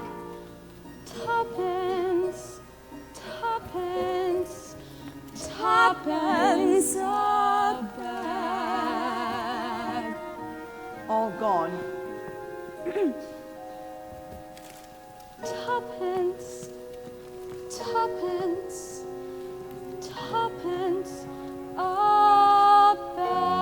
Tuppence, tuppence, tuppence a bag. All gone. Tuppence, tuppence, tuppence a bag.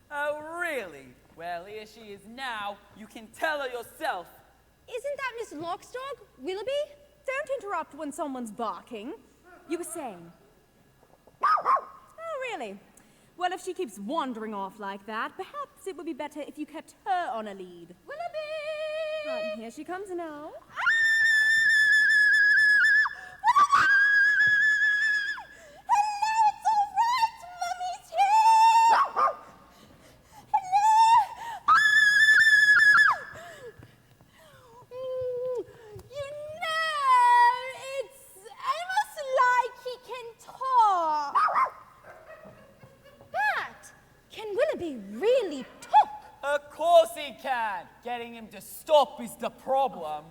Oh, really? Well, here she is now. You can tell her yourself. Isn't that Miss Lockstock, Willoughby? Don't interrupt when someone's barking. You were saying. Oh, really? Well, if she keeps wandering off like that, perhaps it would be better if you kept her on a lead. Willoughby! Here she comes now. Getting him to stop is the problem.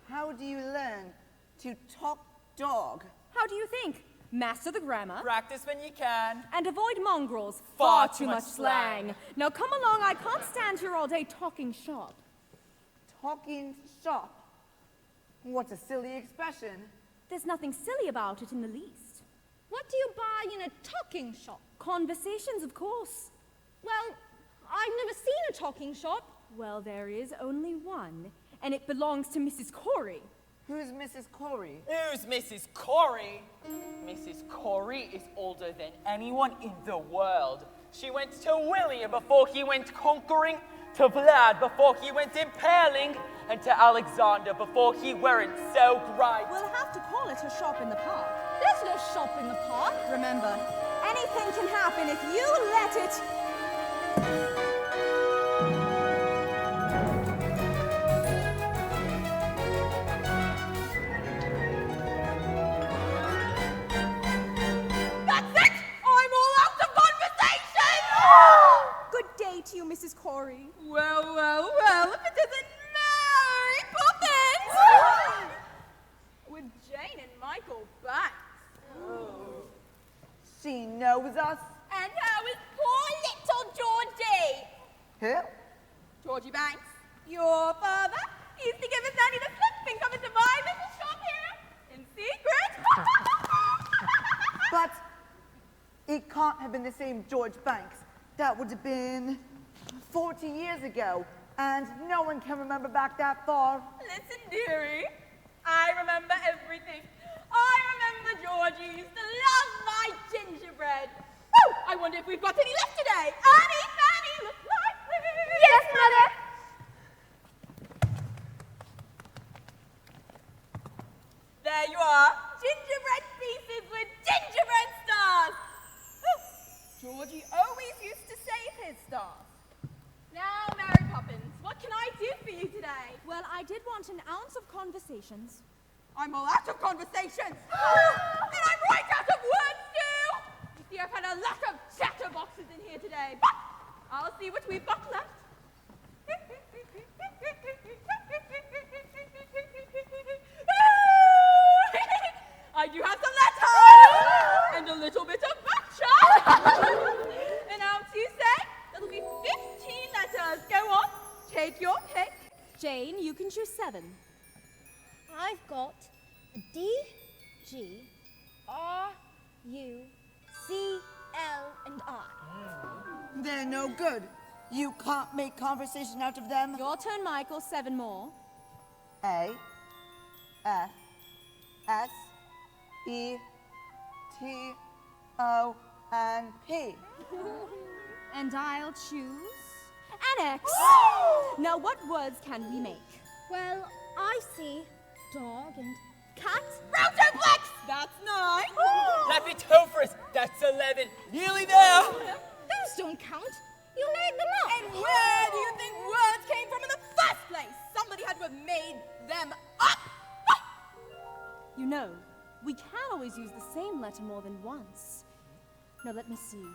How do you learn to talk dog? How do you think? Master the grammar. Practice when you can. And avoid mongrels. Far Far too too much much slang. slang. Now come along, I can't stand here all day talking shop. Talking shop? What a silly expression. There's nothing silly about it in the least. What do you buy in a talking shop? Conversations, of course. Well, I've never seen a talking shop. Well, there is only one, and it belongs to Mrs. Corey. Who's Mrs. Corey? Who's Mrs. Corey? Mrs. Corey is older than anyone in the world. She went to William before he went conquering, to Vlad before he went impaling, and to Alexander before he weren't so bright. We'll have to call it a shop in the park. There's no shop in the park. Remember, anything can happen if you let it. To you, Mrs. Corey. Well, well, well, if it isn't Mary Poppins! With Jane and Michael back. Oh. She knows us. And how is poor little Georgie? Who? Georgie Banks, your father, used to give his nanny the slip and come into my little shop here in secret. But it can't have been the same George Banks. That would have been 40 years ago, and no one can remember back that far. Listen, dearie, I remember everything. I remember Georgie used to love my gingerbread. Oh, I wonder if we've got any left today. Annie, Fanny, look lively. Yes, Mother. There you are, gingerbread pieces with conversations. I'm all out of conversations! And I'm right out of words too! You see, I've had a lot of chatterboxes in here today, but I'll see what we've got left. I do have some letters! And a little bit of butcher! And out you say, that'll be 15 letters. Go on, take your pick. Jane, you can choose 7. I've got a D, G, R, U, C, L, and I. They're no good. You can't make conversation out of them. Your turn, Michael. 7 more. A, F, S, E, T, O, and P. And I'll choose an X. Now, what words can we make? Well, I see dog and cat. Rotoplex! That's 9. Lepidopterus, that's 11. Nearly there. Those don't count. You made them up. And where do you think words came from in the first place? Somebody had to have made them up. You know, we can't always use the same letter more than once. Now, let me see.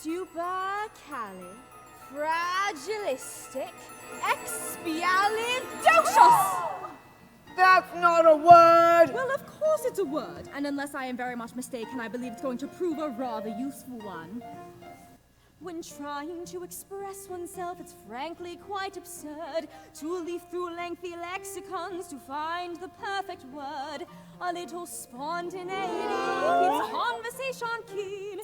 Supercalifragilisticexpialidocious! That's not a word! Well, of course it's a word, and unless I am very much mistaken, I believe it's going to prove a rather useful one. When trying to express oneself, it's frankly quite absurd to leaf through lengthy lexicons to find the perfect word. A little spontaneity keeps conversation keen.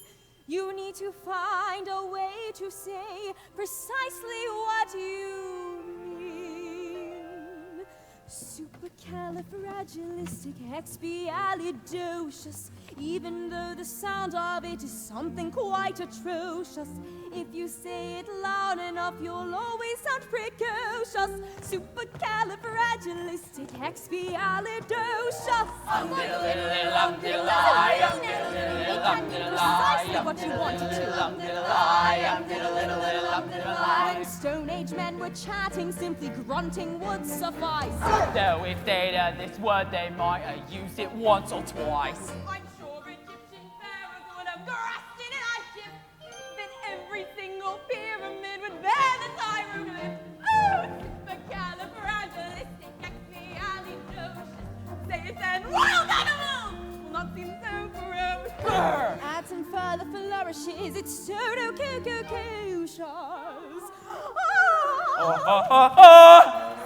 You need to find a way to say precisely what you mean. Supercalifragilisticexpialidocious. Even though the sound of it is something quite atrocious, if you say it loud enough, you'll always sound precocious. Supercalifragilisticexpialidocious. Precisely what you wanted to. When Stone Age men were chatting, simply grunting would suffice. Though if they'd had this word, they might have used it once or twice. I'm sure Egyptian pharaohs would have grasped it in Egypt. Then every single pyramid would bear the hieroglyph. Oh, supercalifragilisticexpialidocious. Say it then, wild animals will not seem so ferocious. Add some further flourishes, it's pseudo-cuckoo-cushers.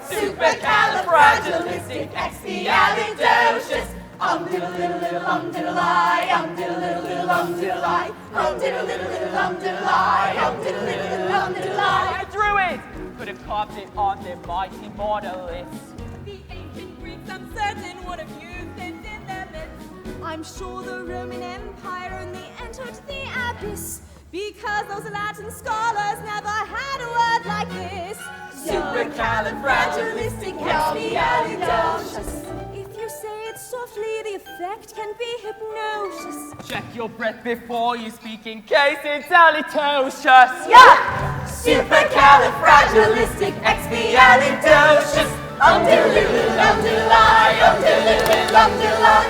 Supercalifragilisticexpialidocious. Diddle-diddle-diddle-diddle-I, diddle-diddle-diddle-diddle-I, diddle-diddle-diddle-diddle-I, diddle-diddle-diddle-diddle-I. The Druids could have carved it on their mighty monoliths. The ancient Greeks, I'm certain, would have used it in their myths. I'm sure the Roman Empire only entered the abyss because those Latin scholars never had a word like this. Supercalifragilisticexpialidocious. If you say it softly, the effect can be hypnosis. Check your breath before you speak in case it's halitosis. Yeah! Supercalifragilisticexpialidocious. Diddle-diddle-diddle-I, diddle-diddle-diddle-I,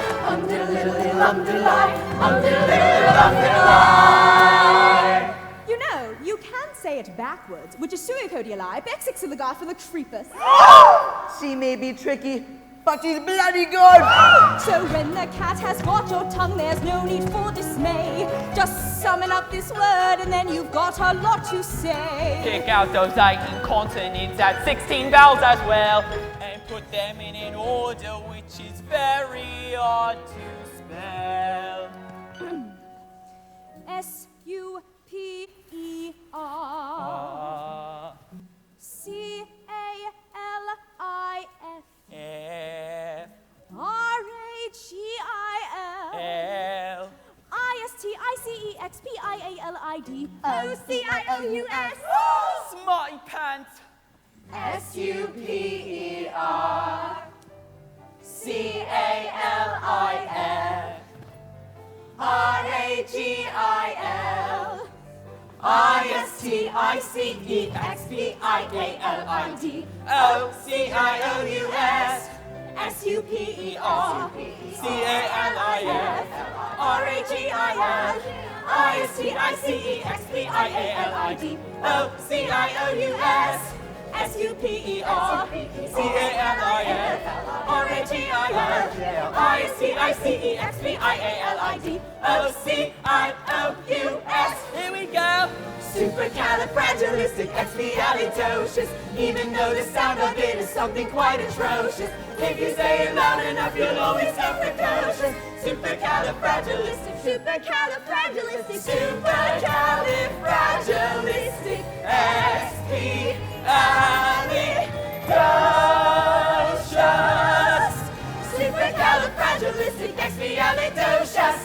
diddle-diddle-diddle-I, diddle-diddle-diddle-I. You know, you can say it backwards, which is suicodiali, bexixiligar for the creepus. She may be tricky, but she's bloody good! So when the cat has got your tongue, there's no need for dismay. Just summon up this word and then you've got a lot to say. Kick out those 18 consonants at 16 vowels as well, and put them in an order which is very hard to spell. S-U-P-E-R C-A-L-I-F F R-A-G-I-L L I-S-T-I-C-E-X-P-I-A-L-I-D O-C-I-O-U-S Smarty pants. S-U-P-E-R C-A-L-I-F R-A-G-I-L I-S-T-I-C-E-X-P-I-A-L-I-D O-C-I-O-U-S S-U-P-E-R C-A-L-I-F R-A-G-I-L I-S-T-I-C-E-X-P-I-A-L-I-D O-C-I-O-U-S S-U-P-E-R C-A-L-I-F R-A-G-I-L I-S-T-I-C-E-X-P-I-A-L-I-D O-C-I-O-U-S. Here we go! Supercalifragilisticexpialidocious. Even though the sound of it is something quite atrocious, if you say it loud enough, you'll always sound precocious. Supercalifragilistic, supercalifragilistic, supercalifragilistic, expialidocious. Supercalifragilistic, expialidocious.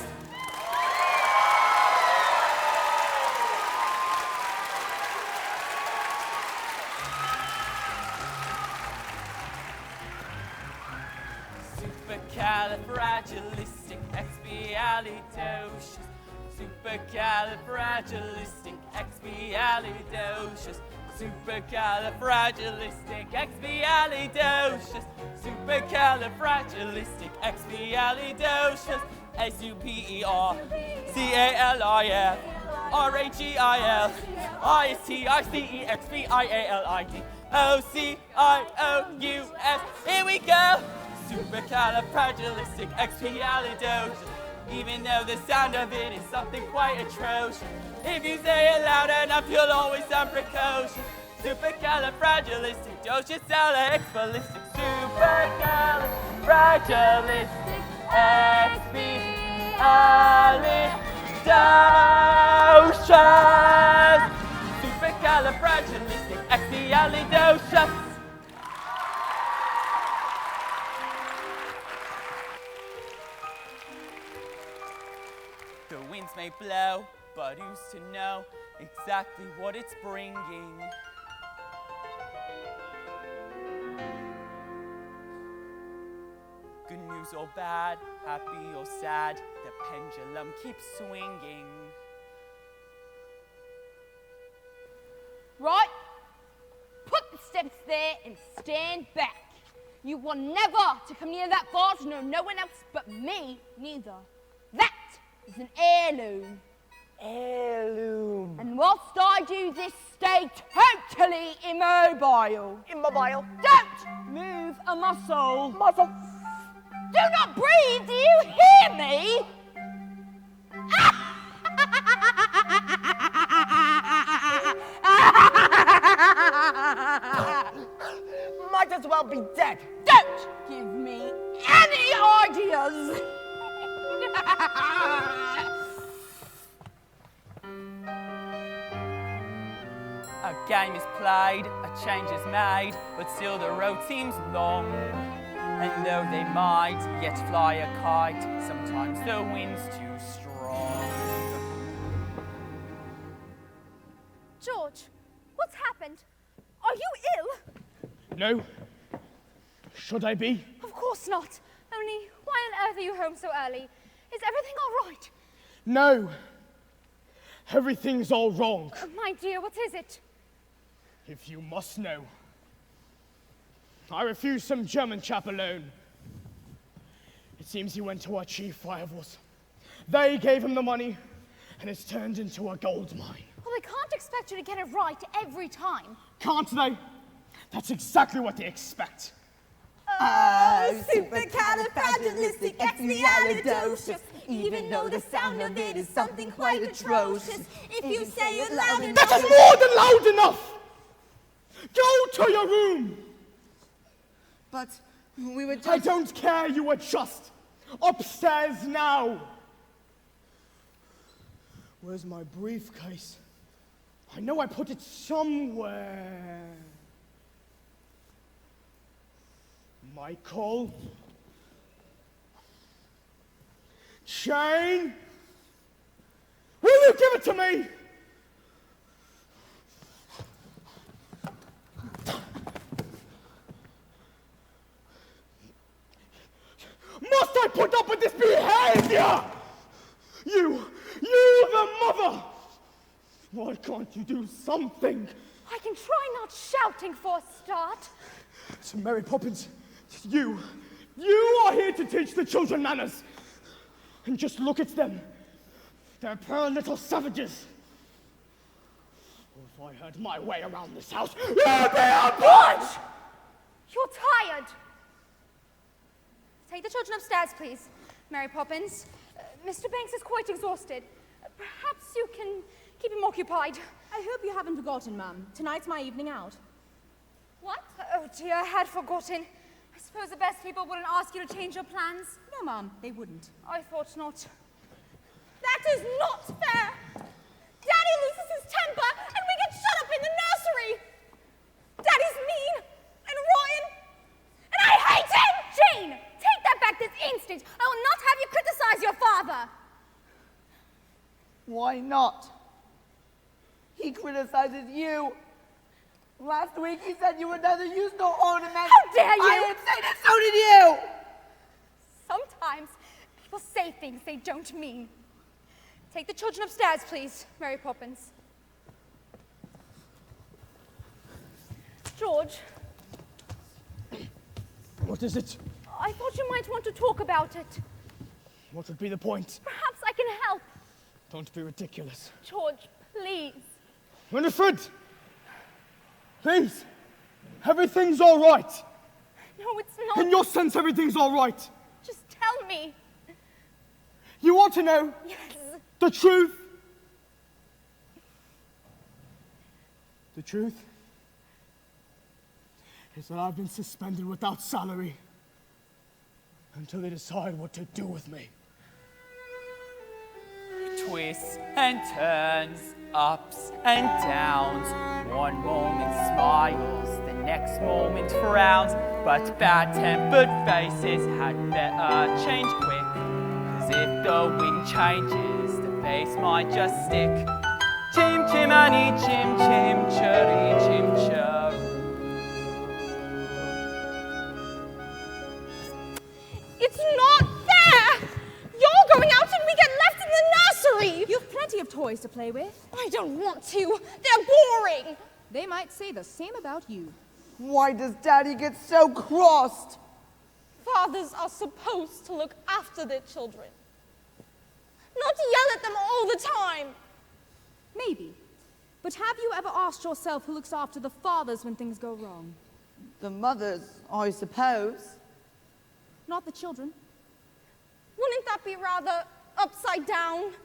Supercalifragilisticexpialidocious. Supercalifragilisticexpialidocious. Supercalifragilisticexpialidocious. Supercalifragilisticexpialidocious. S-U-P-E-R C-A-L-I-F R-A-G-I-L I-S-T-I-C-E-X-P-I-A-L-I-D O-C-I-O-U-S. Here we go! Supercalifragilisticexpialidocious. Even though the sound of it is something quite atrocious, if you say it loud enough, you'll always sound precocious. Supercalifragilisticexpialidocious. Supercalifragilisticexpialidocious. Supercalifragilisticexpialidocious. The winds may blow, but who's to know exactly what it's bringing? Good news or bad, happy or sad, the pendulum keeps swinging. Right? Put the steps there and stand back. You were never to come near that vase, no one else but me, neither. That is an heirloom. Heirloom. And whilst I do this, stay totally immobile. Immobile. Don't move a muscle. Muscle. Do not breathe, do you hear me? Might as well be dead. Don't give me any ideas. A game is played, a change is made, but still the road seems long. And though they might yet fly a kite, sometimes the wind's too strong. George, what's happened? Are you ill? No. Should I be? Of course not. Only, why on earth are you home so early? Is everything all right? No. Everything's all wrong. My dear, what is it? If you must know. I refused some German chap a loan. It seems he went to our chief rivals. They gave him the money, and it's turned into a gold mine. Well, they can't expect you to get it right every time. Can't they? That's exactly what they expect. Oh, supercalifragilisticexpialidocious. Even though the sound of it is something quite atrocious, if you say it loud enough... That is more than loud enough! Go to your room! But we were just... I don't care, you adjust. Upstairs now! Where's my briefcase? I know I put it somewhere. Michael? Shane? Will you give it to me? Must I put up with this behavior? You the mother! Why can't you do something? I can try not shouting for a start. So Mary Poppins, you are here to teach the children manners. And just look at them. They're poor little savages. If I had my way around this house, you'd be a bunch! You're tired. Take the children upstairs, please, Mary Poppins. Mr. Banks is quite exhausted. Perhaps you can keep him occupied. I hope you haven't forgotten, Mum. Tonight's my evening out. What? Oh dear, I had forgotten. I suppose the best people wouldn't ask you to change your plans. No, Mum, they wouldn't. I thought not. That is not fair! Daddy loses his temper and we get shut up in the nursery! Daddy's mean and rotten and I hate him! Jane, take that back this instant! I will not have you criticize your father! Why not? He criticizes you. Last week he said you would neither use nor ornament. How dare you! I would say that so did you! Sometimes people say things they don't mean. Take the children upstairs, please, Mary Poppins. George. What is it? I thought you might want to talk about it. What would be the point? Perhaps I can help. Don't be ridiculous. George, please. Winifred! Please! Everything's all right! No, it's not. In your sense, everything's all right! Just tell me. You want to know? Yes. The truth? The truth is that I've been suspended without salary until they decide what to do with me. Twists and turns, ups and downs. One moment smiles, the next moment frowns. But bad-tempered faces had better change quick. 'Cause if the wind changes, the face might just stick. Chim chimani chim chim cherry chim cher. It's not fair! You're going out and we get left in the nursery! You have plenty of toys to play with. I don't want to. They're boring. They might say the same about you. Why does Daddy get so crossed? Fathers are supposed to look after their children. Not yell at them all the time. Maybe. But have you ever asked yourself who looks after the fathers when things go wrong? The mothers, I suppose. Not the children. Wouldn't that be rather upside down?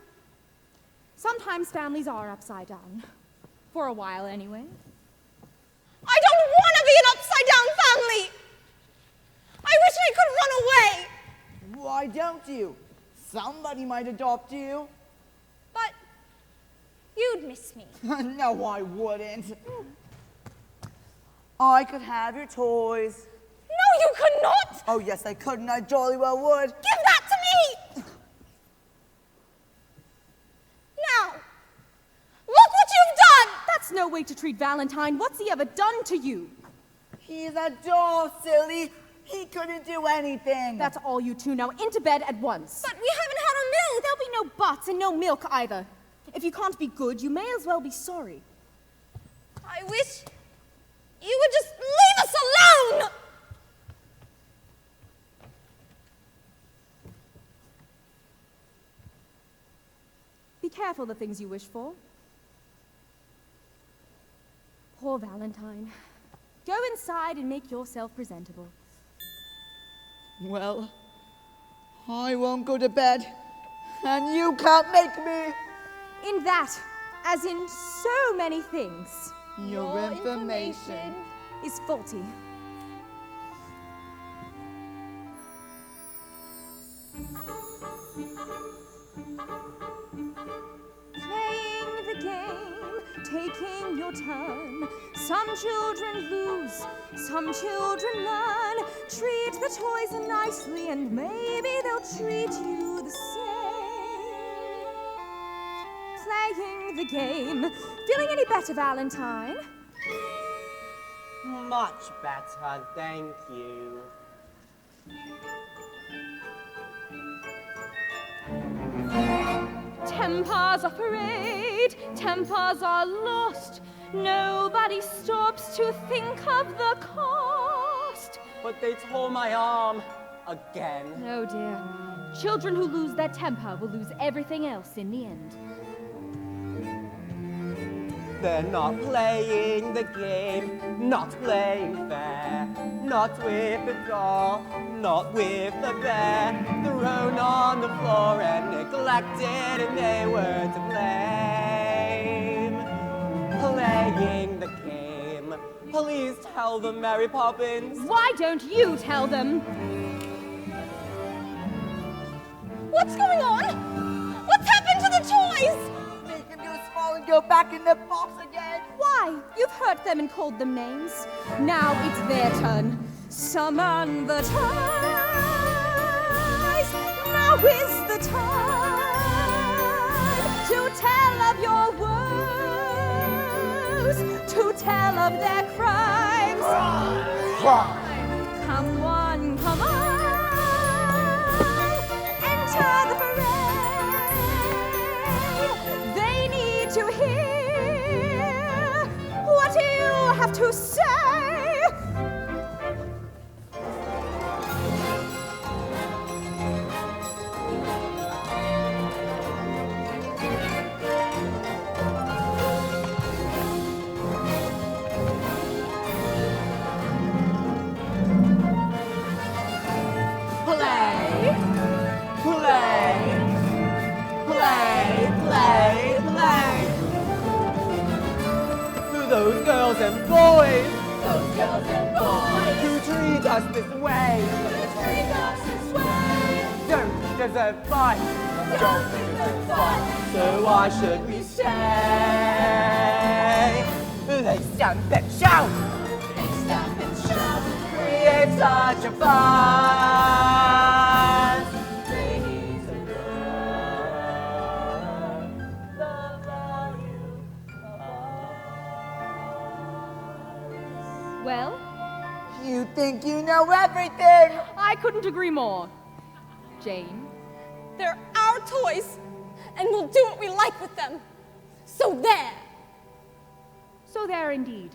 Sometimes families are upside down. For a while, anyway. I don't want to be an upside-down family! I wish I could run away! Why don't you? Somebody might adopt you. But you'd miss me. No, I wouldn't. I could have your toys. No, you could not! Oh, yes, I could, and I jolly well would. Give that to me! Now, look what you've done! That's no way to treat Valentine. What's he ever done to you? He's a doll, silly. He couldn't do anything. That's all you two. Now into bed at once. But we haven't had a meal. There'll be no buts and no milk either. If you can't be good, you may as well be sorry. I wish you would just leave us alone! Be careful the things you wish for. Poor Valentine. Go inside and make yourself presentable. Well, I won't go to bed, and you can't make me. In that, as in so many things, Your information is faulty. Playing the game, taking your turn. Some children lose, some children learn. Treat the toys nicely and maybe they'll treat you the same. Playing the game. Feeling any better, Valentine? Much better, thank you. Tempers are frayed, tempers are lost. Nobody stops to think of the cost. But they tore my arm again. Oh dear. Children who lose their temper will lose everything else in the end. They're not playing the game, not playing fair. Not with the doll, not with the bear. Thrown on the floor and neglected, and they were to blame. Playing the game. Please tell them, Mary Poppins. Why don't you tell them? What's going on? What's happened to the toys? Make them go small and go back in the box again. Why? You've hurt them and called them names. Now it's their turn. Summon the toys. Now is the time to tell of your woes, to tell of their crimes. Come on, come on. Enter the parade. They need to hear what you have to say. Those girls and boys, who treat us this way, don't deserve fun, so why should we stay? They stamp and shout, create such a fuss. They need to learn the value of us. Well? You think you know everything! I couldn't agree more. Jane? They're our toys, and we'll do what we like with them. So there! So there indeed.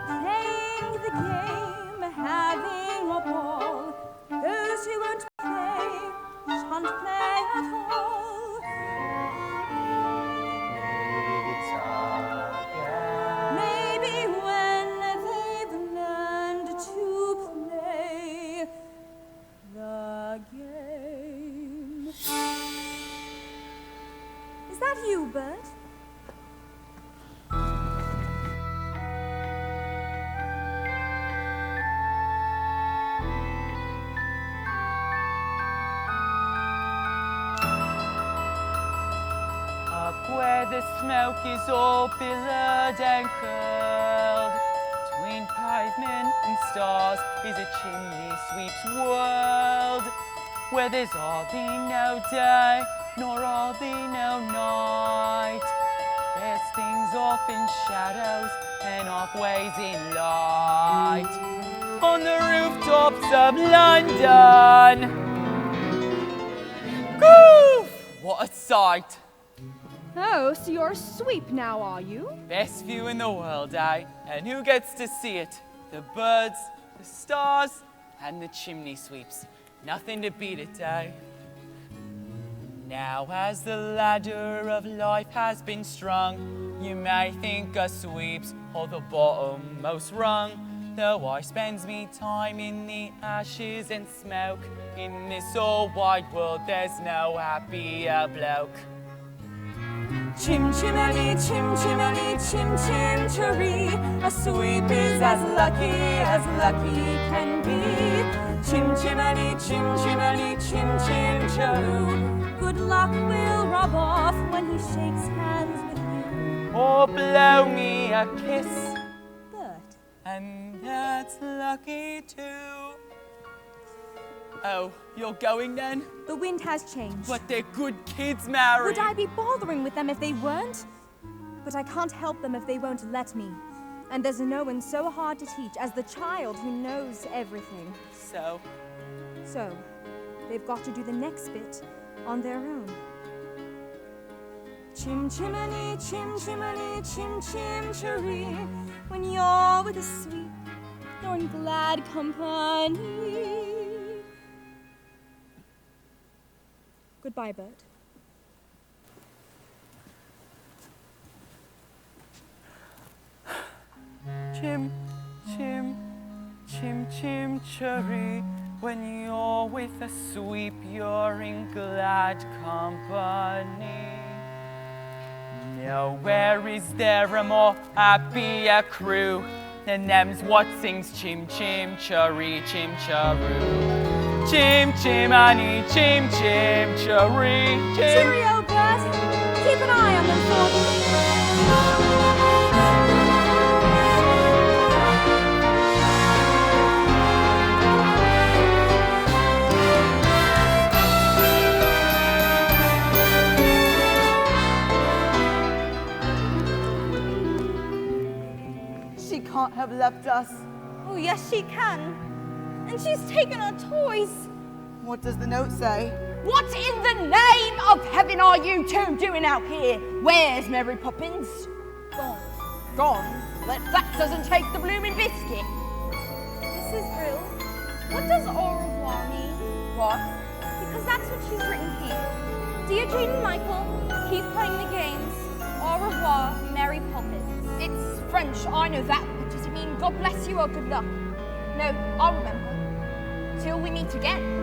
Playing the game, having a ball. Those who won't play, shan't play at all. Maybe when they've learned to play the game. Is that you, Bert? Where the smoke is all billowed and curled, between pavement and stars is a chimney sweep's world, where there's all be no day, nor all be no night. There's things off in shadows and off ways in light, on the rooftops of London. Goof! What a sight! Oh, so you're a sweep now, are you? Best view in the world, eh? And who gets to see it? The birds, the stars, and the chimney sweeps. Nothing to beat it, eh? Now as the ladder of life has been strung, you may think a sweep's or the bottommost rung. Though I spends me time in the ashes and smoke, in this all wide world there's no happier bloke. Chim chimney, chim chimney, chim chim cheree. A sweep is as lucky can be. Chim chimney, chim chimney, chim chim cheroo. Good luck will rub off when he shakes hands with you. Or blow me a kiss, Bert. and that's lucky too. Oh, you're going then? The wind has changed. But they're good kids, Mary. Would I be bothering with them if they weren't? But I can't help them if they won't let me. And there's no one so hard to teach as the child who knows everything. So, they've got to do the next bit on their own. Chim chimney, chim chim cheree. When you're with a sweep, you're in glad company. Goodbye, Bert. chim, chim, chim, chim, cheree. When you're with a sweep, you're in glad company. Nowhere is there a more happier crew than them's what sings chim, chim, cheree, chim, cheroo. Chim, chimney, chim, chim, cheree, chim. Cheerio, Bert. Keep an eye on them for me. She can't have left us. Oh, yes, she can. And she's taken our toys. What does the note say? What in the name of heaven are you two doing out here? Where's Mary Poppins? Gone. Gone? That doesn't take the blooming biscuit. Mrs. Brill, what does au revoir mean? What? Because that's what she's written here. Dear Jane and Michael, keep playing the games. Au revoir, Mary Poppins. It's French, I know that, but does it mean God bless you or good luck? No, I'll remember. Till we meet again.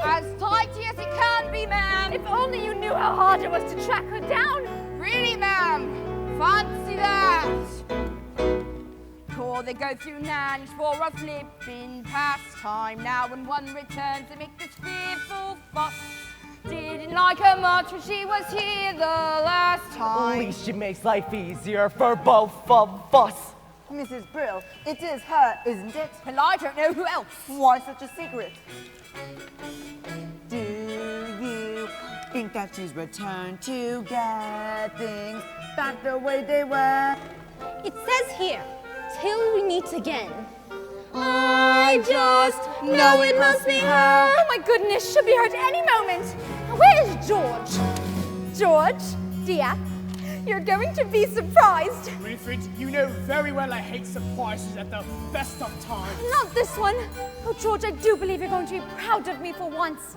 As tidy as it can be, ma'am. If only you knew how hard it was to track her down. Really, ma'am? Fancy that. Or they go through Nan's for a flipping pastime. Now when one returns, they make this fearful fuss. Didn't like her much when she was here the last time. At least she makes life easier for both of us. Mrs. Brill, it is her, isn't it? Well, I don't know who else. Why such a secret? Do you think that she's returned to get things back the way they were? It says here, till we meet again. I just know it must be her. Oh my goodness, she'll be hurt any moment. Where's George? George, dear, you're going to be surprised. Winifred, you know very well I hate surprises at the best of times. Not this one. Oh, George, I do believe you're going to be proud of me for once.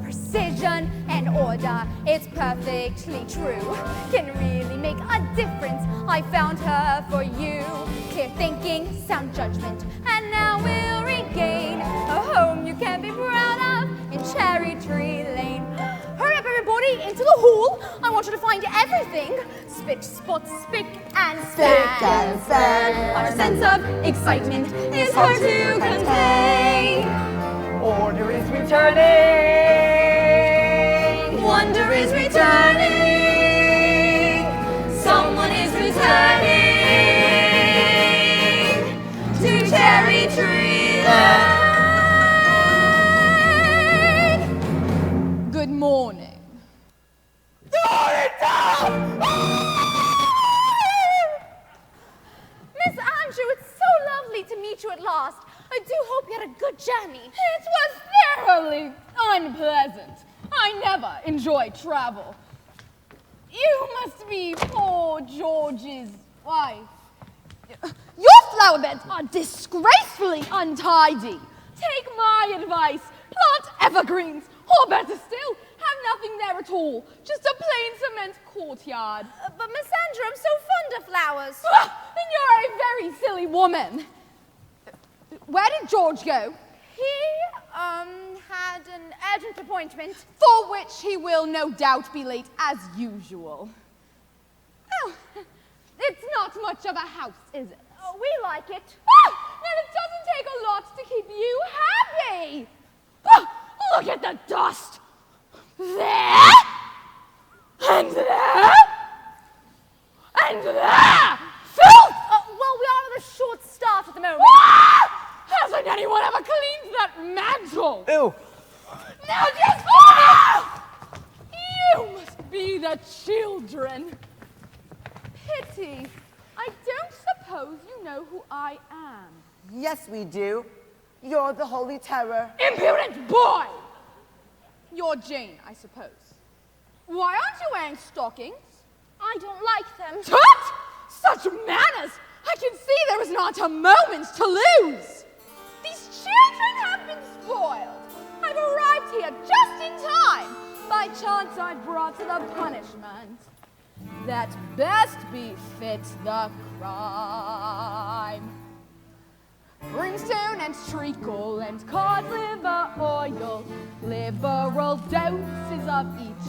Precision and order, it's perfectly true. Can really make a difference. I found her for you. Clear thinking, sound judgment, and now we'll regain a home you can be proud of in Cherry Tree Lane. Hurry up, everybody, into the hall. I want you to find everything. Spick, spot, spick, and span. Spick and span. Our sense of excitement is hard to contain. Order is returning. Wonder is returning. Someone is returning to Cherry Tree Lane. Good morning. Miss Andrew, it's so lovely to meet you at last. I do hope you had a good journey. It was thoroughly unpleasant. I never enjoy travel. You must be poor George's Why, your flower beds are disgracefully untidy. Take my advice. Plant evergreens, or better still, have nothing there at all. Just a plain cement courtyard. But Miss Andrew, I'm so fond of flowers. Then you're a very silly woman. Where did George go? He, had an urgent appointment. For which he will no doubt be late as usual. Oh, it's not much of a house, is it? Oh, we like it. Then it doesn't take a lot to keep you happy. Look at the dust. There. And there. And there. Filth! Well, we are on a short staff at the moment. Hasn't anyone ever cleaned that mantle? Ew. Now just... You must be the children. Pity. I don't suppose you know who I am. Yes, we do. You're the Holy Terror. Impudent boy! You're Jane, I suppose. Why aren't you wearing stockings? I don't like them. Tut! Such manners! I can see there is not a moment to lose. These children have been spoiled. I've arrived here just in time. By chance I brought the punishment that best befits the crime. Brimstone and treacle and cod liver oil, liberal doses of each.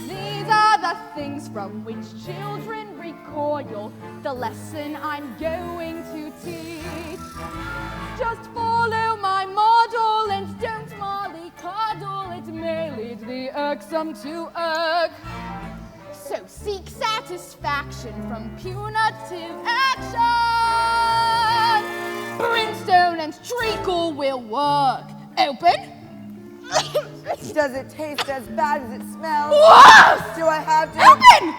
These are the things from which children recoil, the lesson I'm going to teach. Just follow my model and don't mollycoddle, it may lead the irksome to irk. So seek satisfaction from punitive action. Brimstone and treacle will work. Open. Does it taste as bad as it smells? What? Do I have to... Open!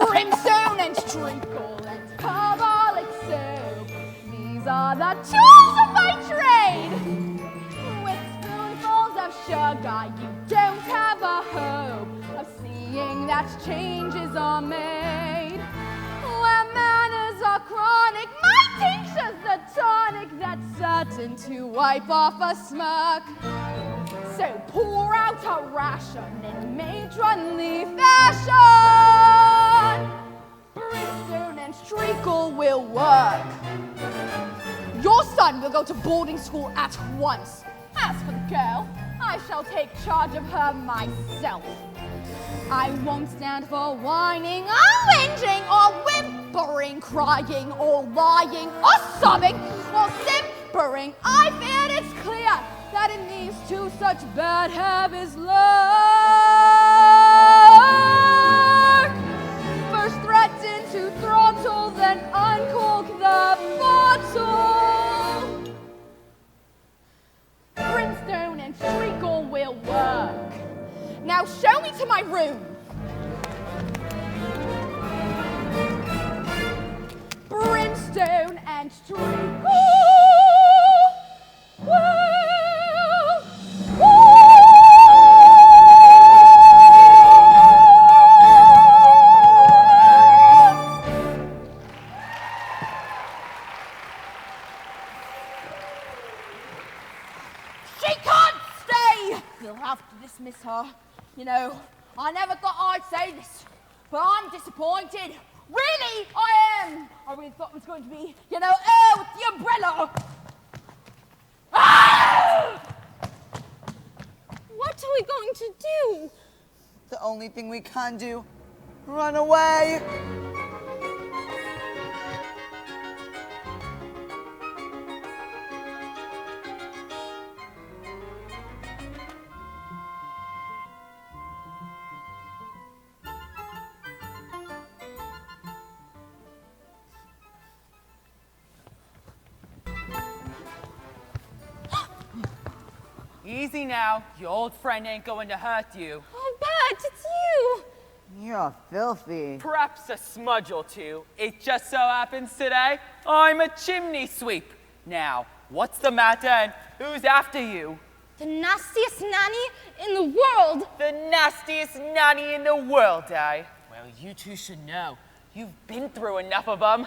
Brimstone and treacle and carbolic soap. These are the tools of my trade. With spoonfuls of sugar, you don't have a hope of seeing that changes are made. Where manners are chronic, my tincture's the tonic that's certain to wipe off a smirk. So pour out a ration in matronly fashion. Brimstone and treacle will work. Your son will go to boarding school at once. As for the girl, I shall take charge of her myself. I won't stand for whining or whinging or whimpering, crying or lying or sobbing or simpering. I fear it's clear that in these two such bad habits lurk. First threaten to throttle, then uncork the bottle. Brimstone and treacle will work. Now show me to my room. Brimstone and treacle will work. She can't stay! We'll have to dismiss her. You know, I never thought I'd say this, but I'm disappointed. Really, I am. I really thought it was going to be, with the umbrella. Ah! What are we going to do? The only thing we can do, run away. Easy now. Your old friend ain't going to hurt you. Oh, Bert, it's you. You're filthy. Perhaps a smudge or two. It just so happens today I'm a chimney sweep. Now, what's the matter and who's after you? The nastiest nanny in the world. The nastiest nanny in the world, eh? Well, you two should know. You've been through enough of them.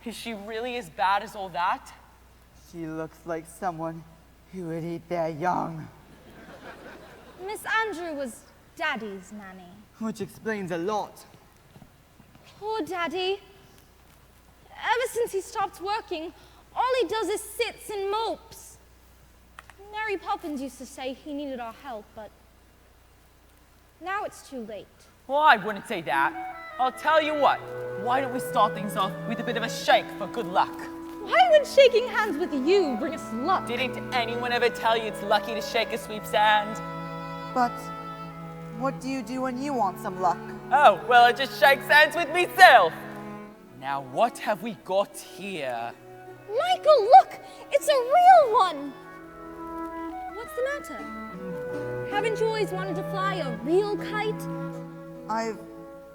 Is she really as bad as all that? She looks like someone who would eat their young. Miss Andrew was Daddy's nanny. Which explains a lot. Poor Daddy. Ever since he stopped working, all he does is sits and mopes. Mary Poppins used to say he needed our help, but now it's too late. Well, I wouldn't say that. I'll tell you what. Why don't we start things off with a bit of a shake for good luck? Why would shaking hands with you bring us luck? Didn't anyone ever tell you it's lucky to shake a sweep's hand? But what do you do when you want some luck? Oh, well, I just shakes hands with myself. Now, what have we got here? Michael, look! It's a real one! What's the matter? Haven't you always wanted to fly a real kite? I've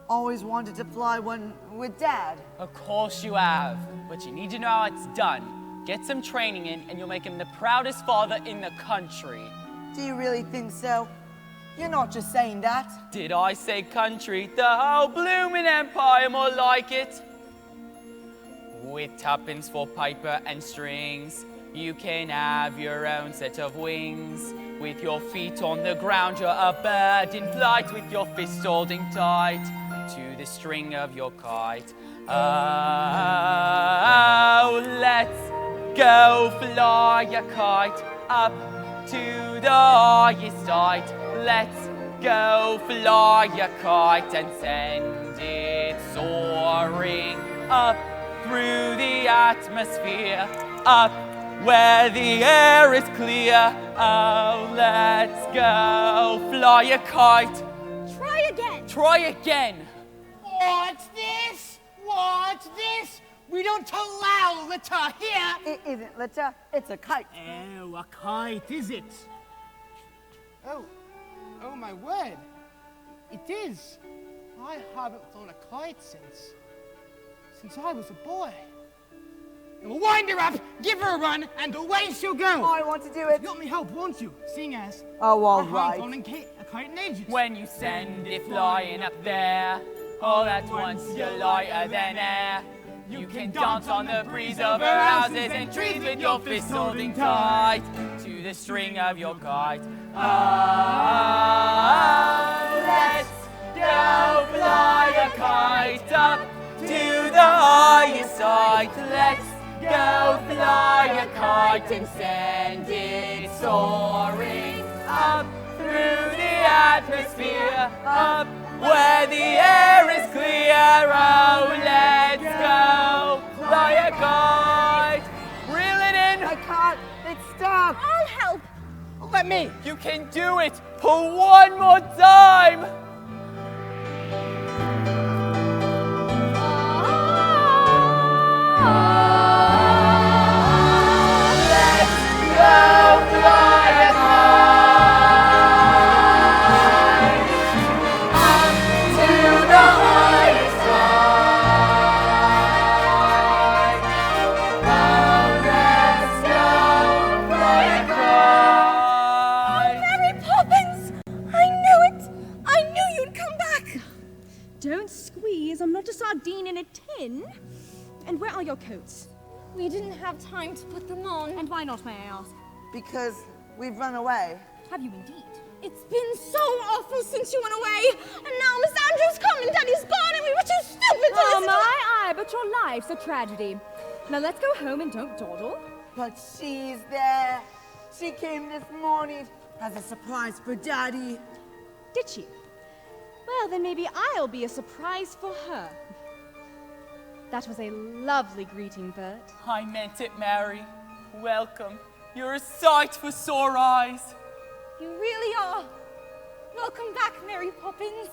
always wanted to fly one with Dad. Of course you have, but you need to know how it's done. Get some training in, and you'll make him the proudest father in the country. Do you really think so? You're not just saying that. Did I say country? The whole bloomin' empire, more like it. With tuppence for piper and strings, you can have your own set of wings. With your feet on the ground, you're a bird in flight, with your fists holding tight to the string of your kite. Oh, let's go fly a kite up to the highest height. Let's go fly a kite and send it soaring up through the atmosphere, up where the air is clear. Oh, let's go fly a kite. Try again. Try again. What's this? What's this? We don't allow litter here. It isn't litter, it's a kite. Oh, a kite, is it? Oh my word. It is. I haven't flown a kite since I was a boy. Well, wind her up, give her a run, and away she'll go. I want to do it. You'll help me help, won't you? Seeing as Oh, all I haven't right. flown a kite in ages. When you send it flying up there, all at once you're lighter than air. You can dance on the breeze over houses and trees with your fists holding tight to the string of your kite. Oh, let's go fly a kite up to the highest height. Let's go fly a kite and send it soaring up through the atmosphere, up where the air is clear. Oh, let's go fly a kite. Reel it in. I can't. It's stuck. I'll help. Let me. You can do it. Pull one more time. Let's go fly a kite up to the highest height. Oh, let's go fly a kite. Mary Poppins! I knew it! I knew you'd come back! Don't squeeze. I'm not a sardine in a tin. And where are your coats? We didn't have time to put them on. And why not, may I ask? Because we've run away. Have you indeed? It's been so awful since you went away. And now Miss Andrews come and Daddy's gone and we were too stupid to listen to Aye, but your life's a tragedy. Now let's go home and don't dawdle. But she's there. She came this morning as a surprise for Daddy. Did she? Well, then maybe I'll be a surprise for her. That was a lovely greeting, Bert. I meant it, Mary. Welcome. You're a sight for sore eyes. You really are. Welcome back, Mary Poppins.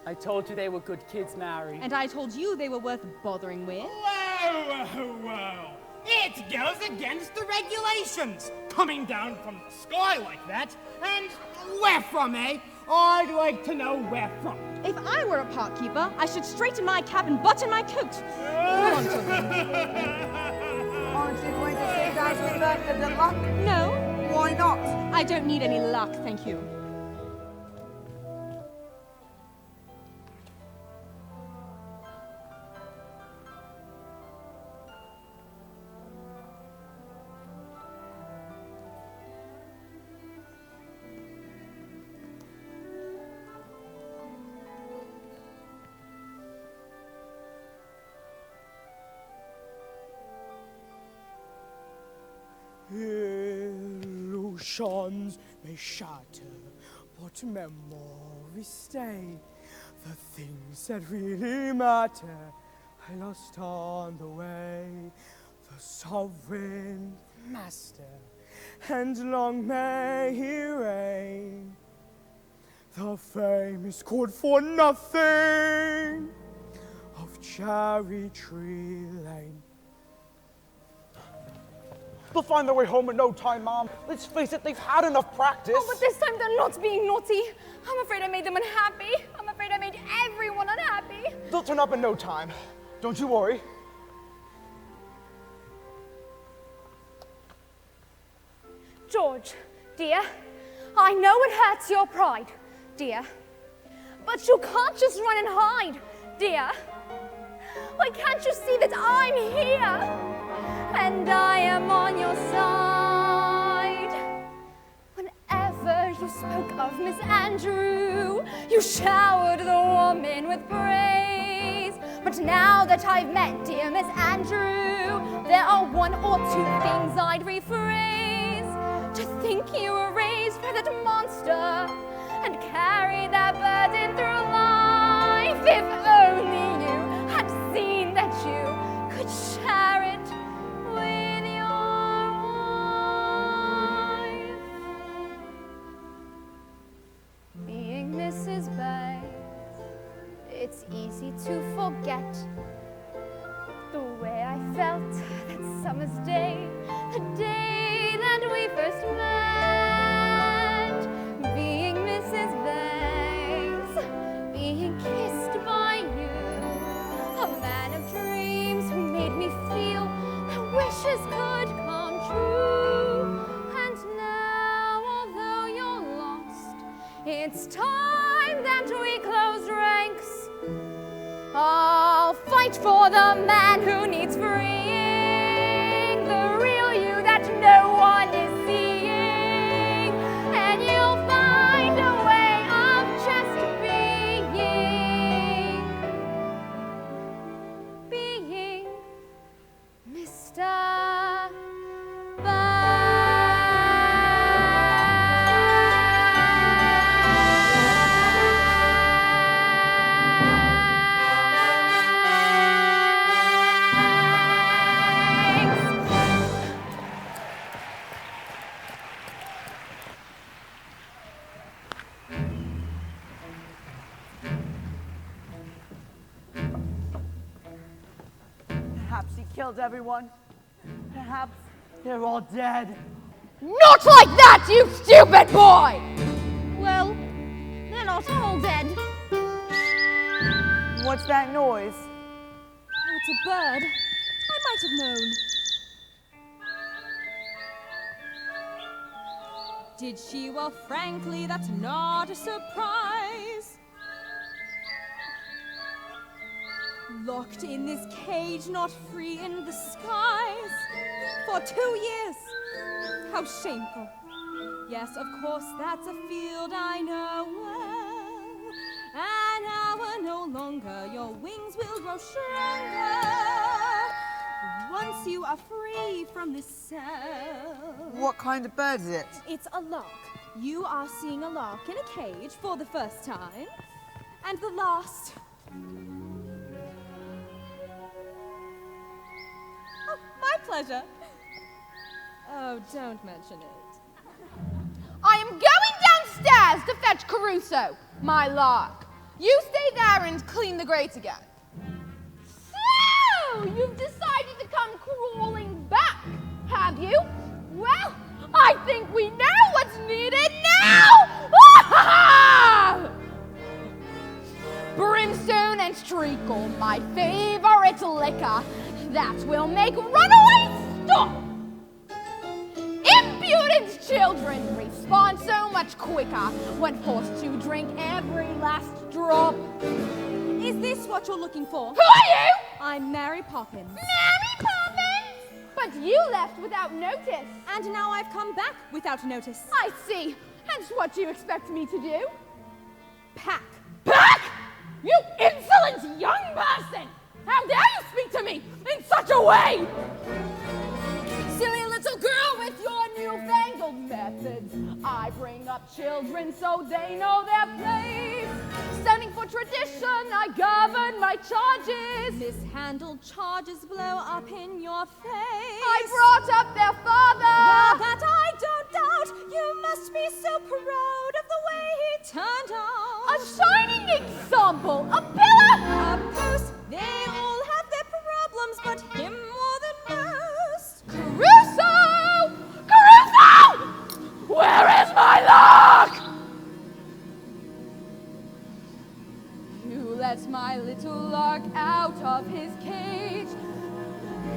I told you they were good kids, Mary. And I told you they were worth bothering with. Whoa. It goes against the regulations. Coming down from the sky like that. And where from, eh? I'd like to know where from. If I were a park keeper, I should straighten my cap and button my coat. Go on, children. Aren't you going to say that with Bert and the luck? No, Why not? I don't need any luck, thank you. Oceans may shatter, but memories stay. The things that really matter I lost on the way. The sovereign master, and long may he reign. The famous good for nothing of Cherry Tree Lane. They'll find their way home in no time, Mom. Let's face it, they've had enough practice. Oh, but this time they're not being naughty. I'm afraid I made them unhappy. I'm afraid I made everyone unhappy. They'll turn up in no time. Don't you worry. George, dear, I know it hurts your pride, dear, but you can't just run and hide, dear. Why can't you see that I'm here and I am on your side? Whenever you spoke of Miss Andrew, you showered the woman with praise. But now that I've met dear Miss Andrew, there are one or two things I'd rephrase. To think you were raised by that monster and carry that burden through life. If only you had seen that you could share it with your wife. Being Mrs. Banks, it's easy to forget the way I felt that summer's day, the day that we first met. Being Mrs. Banks, being kissed by you, a man of dreams who made me feel that wishes could come true. And now, although you're lost, it's time that we close ranks. I'll fight for the man who needs freeing, the real you that no one is seeing, and you'll find a way of just being Mr. Perhaps he killed everyone. Perhaps they're all dead. Not like that, you stupid boy! Well, they're not all dead. What's that noise? Oh, it's a bird. I might have known. Did she? Well, frankly, that's not a surprise. Locked in this cage, not free in the skies. For 2 years. How shameful. Yes, of course, that's a field I know well. An hour no longer, your wings will grow stronger. Once you are free from this cell. What kind of bird is it? It's a lark. You are seeing a lark in a cage for the first time. And the last. Oh, my pleasure. Oh, don't mention it. I am going downstairs to fetch Caruso, my lark. You stay there and clean the grate again. So, you've decided to come crawling back, have you? Well, I think we know what's needed now! Brimstone and Treacle, my favorite liquor, that will make runaways stop. Impudent children respond so much quicker when forced to drink every last drop. Is this what you're looking for? Who are you? I'm Mary Poppins. Mary Poppins? But you left without notice. And now I've come back without notice. I see. And what do you expect me to do? Pack. Pack? You insolent young person! How dare you speak to me in such a way? Silly little girl with your newfangled methods. children so they know their place. Standing for tradition, I govern my charges. Mishandled charges blow up in your face. I brought up their father. Well, that I don't doubt. You must be so proud of the way he turned out. A shining example, a pillar. A post. They all have their problems, but him more than most. Caruso! Caruso! Where is my luck? You let my little lark out of his cage.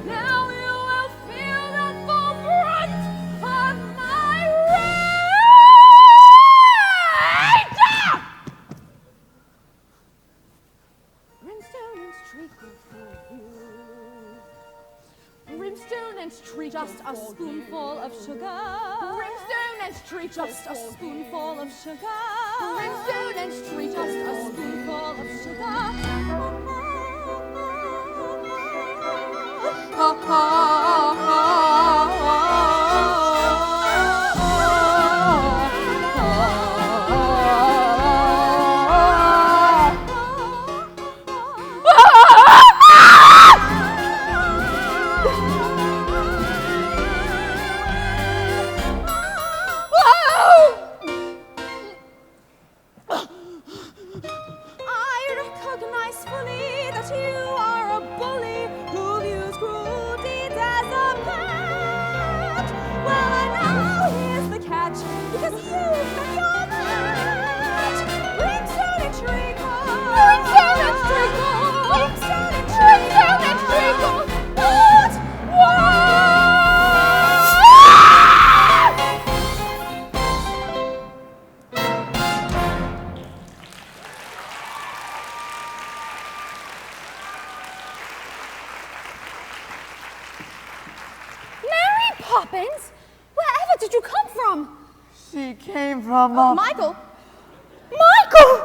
Now you will feel the full brunt of my rage! Brimstone and treacle for you. Brimstone and treacle. Just a spoonful of sugar. Brimstone and treacle. Just a spoonful of sugar. Brimstone and treacle. Just a spoonful of sugar. Poppins? Wherever did you come from? She came from, Michael? Michael!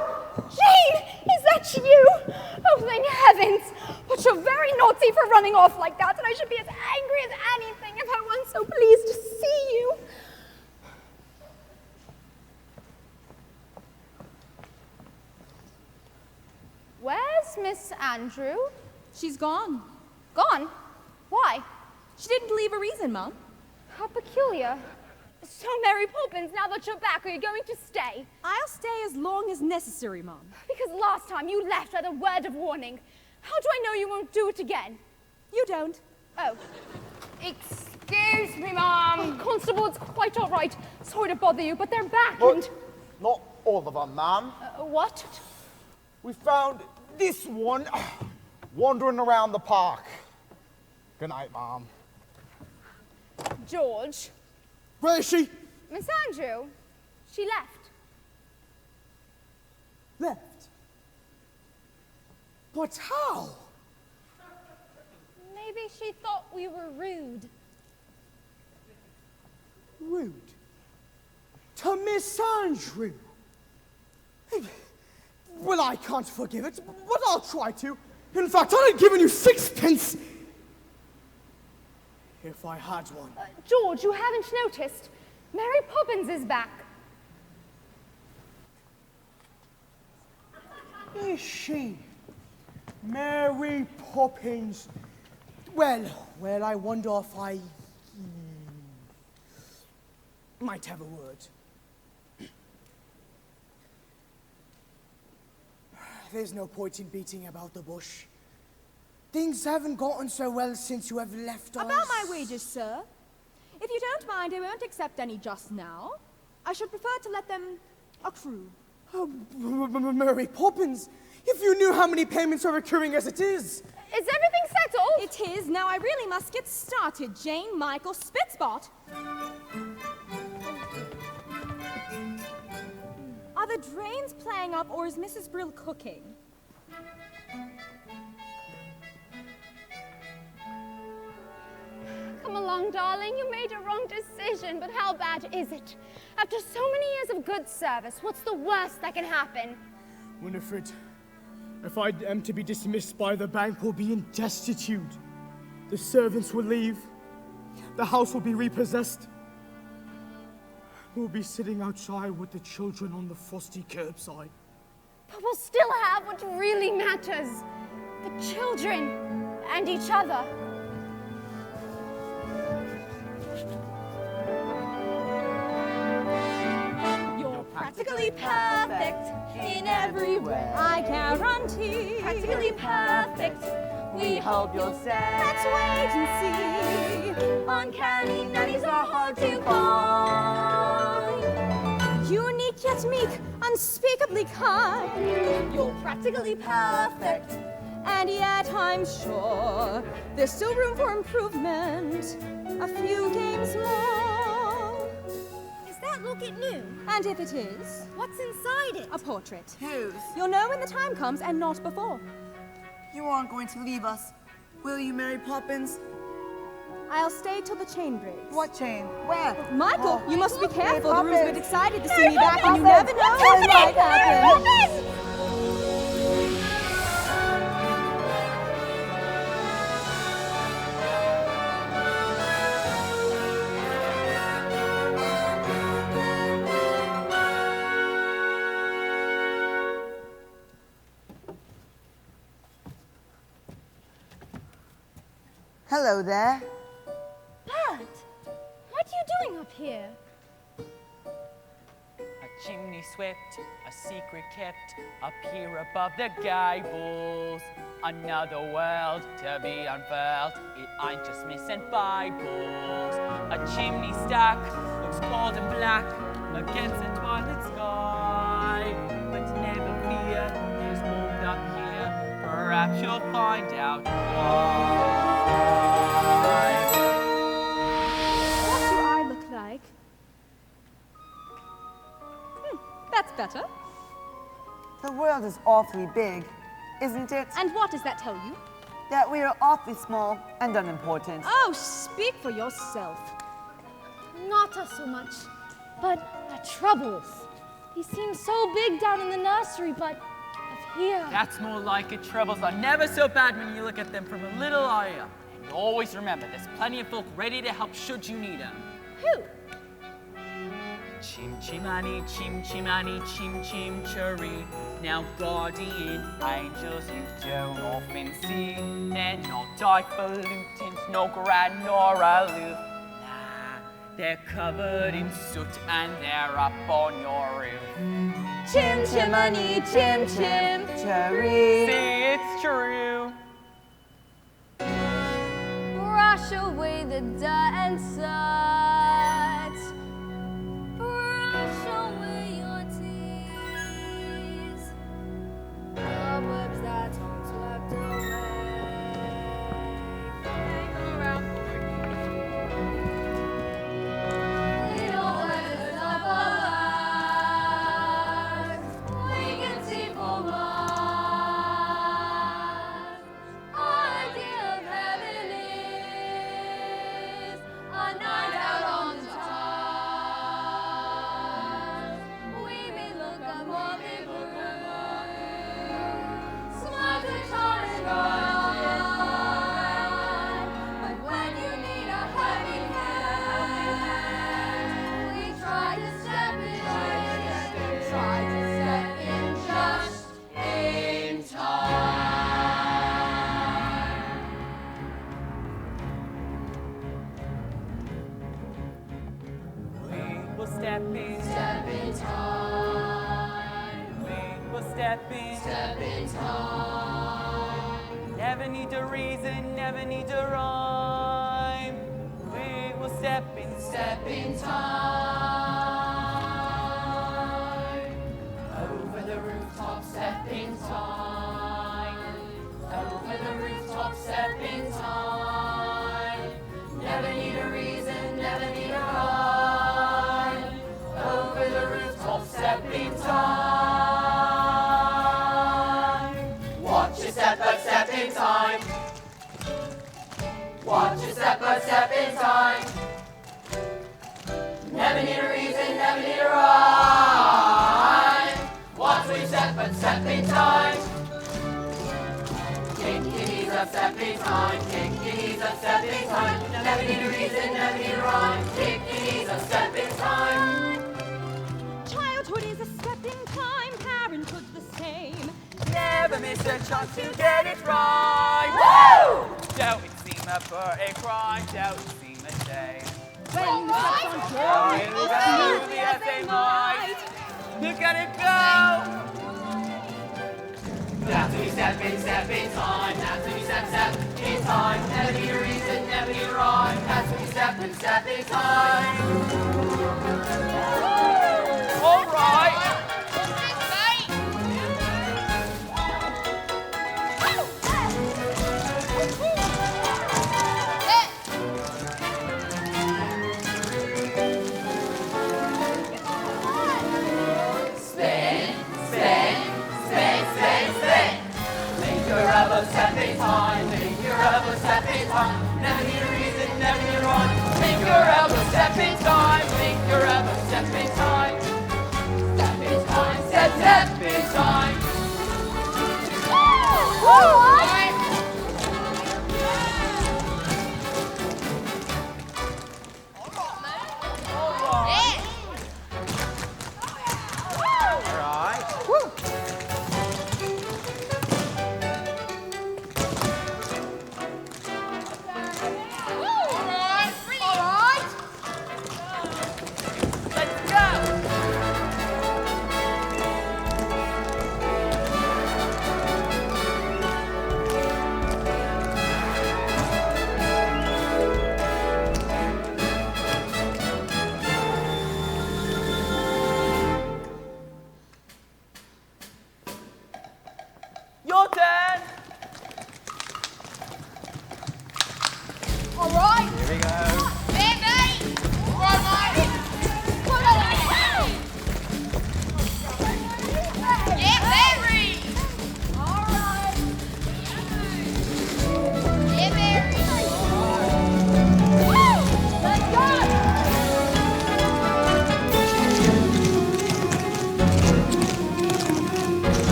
Jane, is that you? Oh, thank heavens. But you're very naughty for running off like that, and I should be as angry as anything if I weren't so pleased to see you. Where's Miss Andrew? She's gone. Gone? Why? She didn't leave a reason, Mum. How peculiar. So, Mary Poppins, now that you're back, are you going to stay? I'll stay as long as necessary, Mum. Because last time you left without a word of warning. How do I know you won't do it again? You don't. Oh. Excuse me, Mum. Oh, Constable, it's quite all right. Sorry to bother you, but they're back and... Not all of them, ma'am. What? We found this one wandering around the park. Good night, Mom. George. Where is she? Miss Andrew. She left. Left? But how? Maybe she thought we were rude. Rude? To Miss Andrew? Well, I can't forgive it, but I'll try to. In fact, I'd have given you 6 pence. If I had one. George, you haven't noticed. Mary Poppins is back. Is she? Mary Poppins. Well, I wonder if I might have a word. There's no point in beating about the bush. Things haven't gotten so well since you have left us. About my wages, sir. If you don't mind, I won't accept any just now. I should prefer to let them accrue. Oh, Mary Poppins, if you knew how many payments are occurring as it is. Is everything settled? It is. Now I really must get started. Jane, Michael, Spitspot. Are the drains playing up, or is Mrs. Brill cooking? Come along, darling. You made a wrong decision, but how bad is it? After so many years of good service, what's the worst that can happen? Winifred, if I am to be dismissed by the bank, we'll be destitute. The servants will leave. The house will be repossessed. We'll be sitting outside with the children on the frosty curbside. But we'll still have what really matters. The children and each other. You're practically perfect in every way. I guarantee. Practically perfect. We hope you'll say. Let's wait and see. Uncanny nannies are hard to find. Unique yet meek, unspeakably kind. You're practically perfect. And yet I'm sure there's still room for improvement. A few games more. Is that look-it new? And if it is, What's inside it? a portrait. Whose? You'll know when the time comes and not before. You aren't going to leave us, will you, Mary Poppins? I'll stay till the chain breaks. What chain? Where? Michael, you must be careful. The Poppins. room's a bit excited to see Mary me back, and you Poppins. never know What's what might happening? happen. Hello there. Bert, what are you doing up here? A chimney swept, a secret kept up here above the gables. Another world to be unfurled. It ain't just missing Bibles. A chimney stack looks cold and black against the twilight sky. But never fear, there's warmth up here. Perhaps you'll find out why. What do I look like? That's better. The world is awfully big, isn't it? And what does that tell you? That we are awfully small and unimportant. Oh, speak for yourself. Not us so much, but the troubles. He seems so big down in the nursery, but up here. That's more like it. Troubles are never so bad when you look at them from a little area. And always remember, there's plenty of folk ready to help should you need them. Who? Chim chimani, chim chimani, chim chim cheree. Now guardian angels you don't often see. They're not highfalutin, no grand nor aloof. Nah, they're covered in soot and they're up on your roof. Chim chimney, chim chim, Cher-ee. See, it's true. Brush away the dirt and soot. Brush away your tears. Cobwebs that aren't swept away. Hang around for you. Little letters of life. We can see for life. Idea of heaven is a night out on the tide. We may look at what they were. Smoke the tar and ride. But when you need a helping hand, we try to step in. Try to step in just in time. We will step in. Step in time. We will step in. Step in time. Never need a reason, never need a rhyme. We will step in. Step in time. Over the rooftop, step in time. Over the rooftop, step in time. Never need a reason, never need a rhyme. Over the rooftop, step in time. Watch your step, but step in time. Watch your step, but step in time. Never need a reason, never need a rhyme. Watch your step, but step in time. Kick your knees up, step in time. Kick your knees up, step in time. Never need a reason, never need a rhyme. Kick your knees up, step in time. miss a chance to get it right. Woo! Don't it seem a pretty crime? Don't it seem a shame? When the steps on Cheree, smoothly as they might. Look at it go! That's when you step in time. That's when you step in time. Never need a reason, never need a rhyme. That's when you step in time. All right. Step in time, make your elbow step in time. Never need a reason, never need a rhyme. Make your elbow step in time, make your elbow step in time. Step in time, step in time. Your turn! All right. Here we go.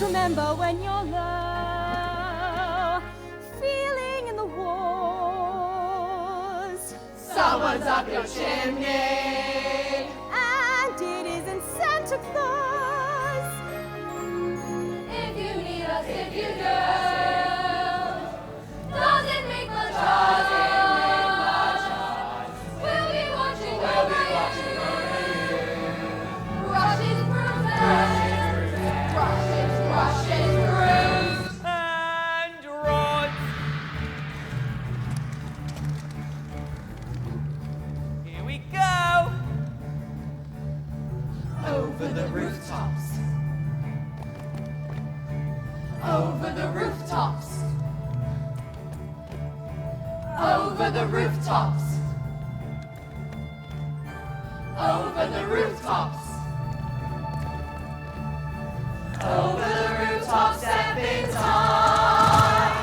Remember when you're low, feeling in the wars. Someone's up your chimney, and it isn't Santa Claus. if you need us, if you do, doesn't make much odds. We'll be watching over you. Rushes through rushes through. And run. Here we go. Over the rooftops. Over the rooftops. Over the rooftops. Over the rooftops. Over the rooftop, step in time.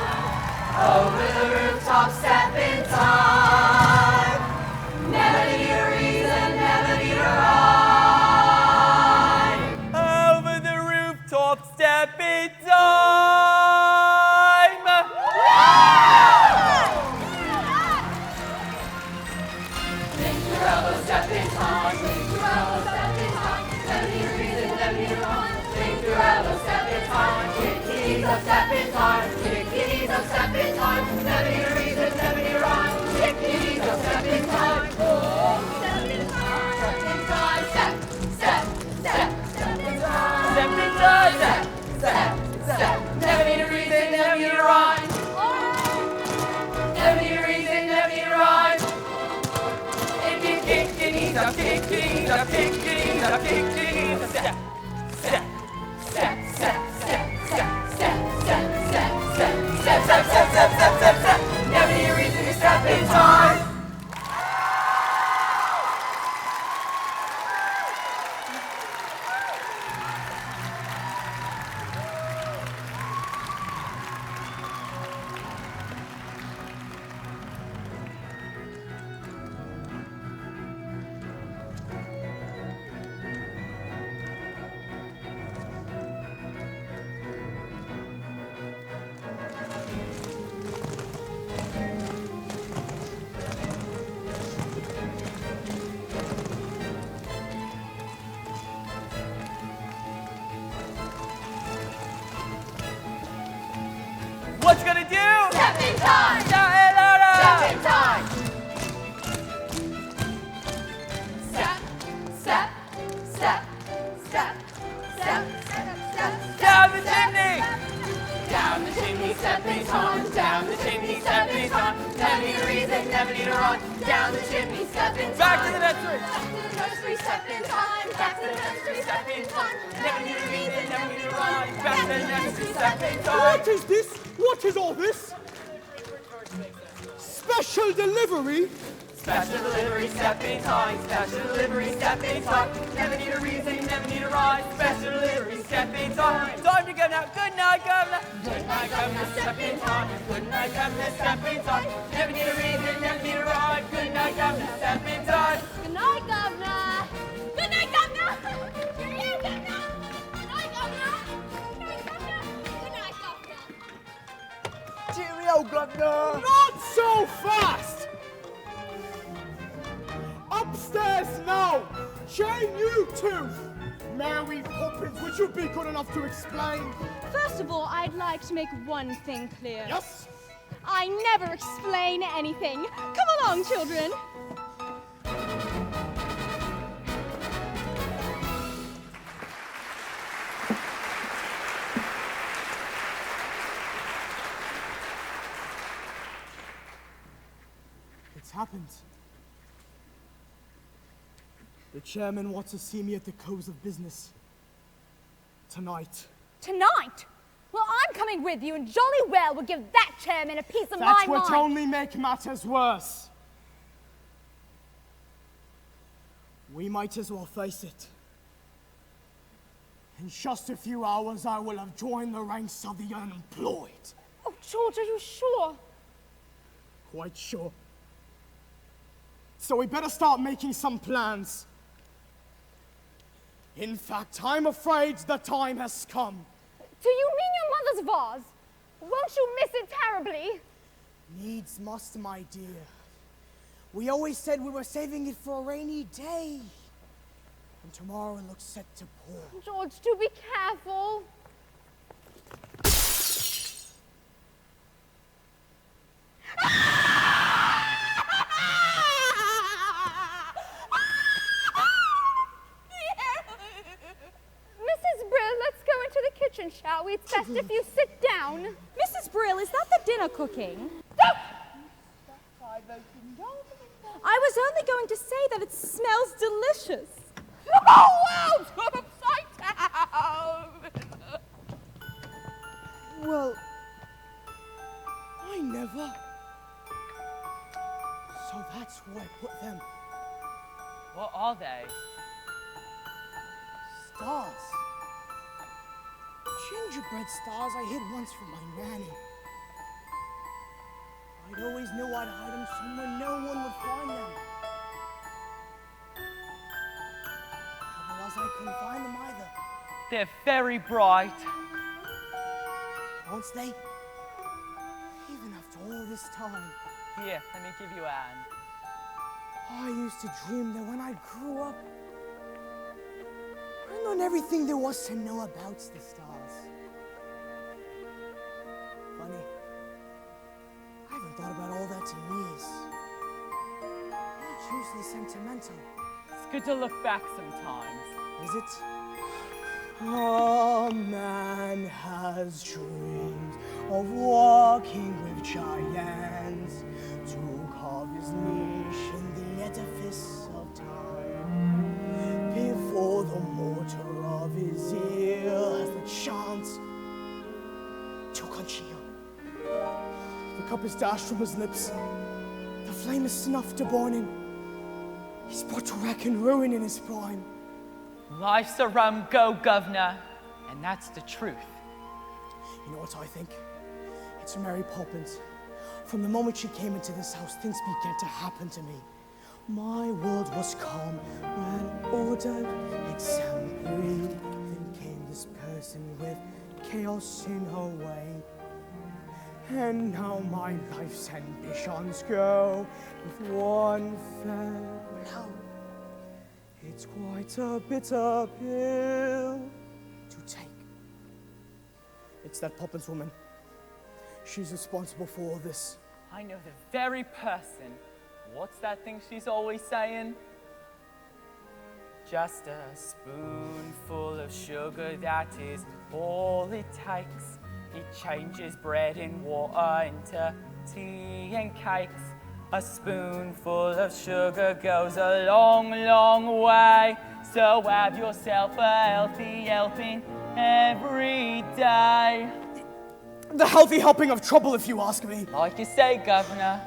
Over the rooftop, step in time. Never need a reason, never need a rhyme. Over the rooftop, step in time. Make your elbow step in time. Make your elbow step in time. Never need a reason, never need a rhyme. Make your elbow step in time. Kick your knees up, step in time. Kick your knees up, step in time. Never need a reason, never need a rhyme. Kick your knees up, step in time. Oh, step in time. Step in time. Step, step, step, step in time. Step in time. Step, step, step. Never need a reason, never need a rhyme. Never need a reason, never need a rhyme. If you kick your knees up, kick your knees up, kick your knees up, kick your knees up. Step, step, step, step, step, step, step, step, step, step, step, step, step, step, step, step, step. Never need a reason to step in time. What you gonna do? Stepping time! Shout it louder! Stepping time! Step, step, step, step, step, step, step. Down the chimney! Down the chimney, stepping time. Down the chimney, stepping time. Never need a reason, never need a rhyme. Down the chimney, stepping time. Back to the nursery! Back to the nursery, stepping time. Back to the nursery, stepping time. Never need a reason, never need a rhyme. Back to the nursery, stepping time. What is this? What is all this? Special delivery? Special delivery, stepping time. Special delivery, stepping time. Never need a reason, never need a rhyme. Special delivery, stepping time. Time to go now. Good night, Governor. Good night, Governor, stepping time. Good night, Governor, stepping time. Never need a reason, never need a rhyme. Good night, Governor, stepping time. Good night, Governor. Good night, Governor. Cheerio, Governor. Good night, Governor. Good night, Governor. Good night, Governor. Cheerio, Governor! Not so fast! Upstairs now! Jane, you two! Mary Poppins, would you be good enough to explain? First of all, I'd like to make one thing clear. Yes? I never explain anything. Come along, children. It's happened. The chairman wants to see me at the close of business. Tonight. Tonight? Well, I'm coming with you, and jolly well will give that chairman a piece of my That would mind. only make matters worse. We might as well face it. In just a few hours, I will have joined the ranks of the unemployed. Oh, George, are you sure? Quite sure. So we better start making some plans. In fact, I'm afraid the time has come. Do you mean your mother's vase? Won't you miss it terribly? Needs must, my dear. We always said we were saving it for a rainy day. And tomorrow it looks set to pour. George, do be careful. Mrs. Brill, let's go into the kitchen, shall we? It's best if you sit down. Mrs. Brill, is that the dinner cooking? I was only going to say that it smells delicious. Oh, wow! Turn upside down! Well, I never. So that's where I put them. What are they? Stars. Gingerbread stars I hid once from my nanny. I'd always knew I'd hide them somewhere no one would find them. Otherwise I couldn't find them either. They're very bright. Won't they? Even after all this time. Here, let me give you a hand. I used to dream that when I grew up, I learned everything there was to know about the stars. Funny, I haven't thought about all that in years. It's usually sentimental. It's good to look back sometimes. Is it? A man has dreamed of walking with giants to carve his niche in the edifice of time. Before the mortar of his ear has the chance to conceal. The cup is dashed from his lips. The flame is snuffed to burning. He's brought to wreck and ruin in his prime. Life's a rum go, governor, and that's the truth. You know what I think? It's Mary Poppins. From the moment she came into this house, things began to happen to me. My world was calm, well ordered, exemplary. Then came this person with chaos in her way. And now my life's ambitions go with one farewell. It's quite a bitter pill to take. It's that Poppins woman. she's responsible for all this. I know the very person. What's that thing she's always saying? Just a spoonful of sugar, that is all it takes. It changes bread and water into tea and cakes. A spoonful of sugar goes a long, long way. So have yourself a healthy helping every day. The healthy helping of trouble, if you ask me. Like you say, Governor,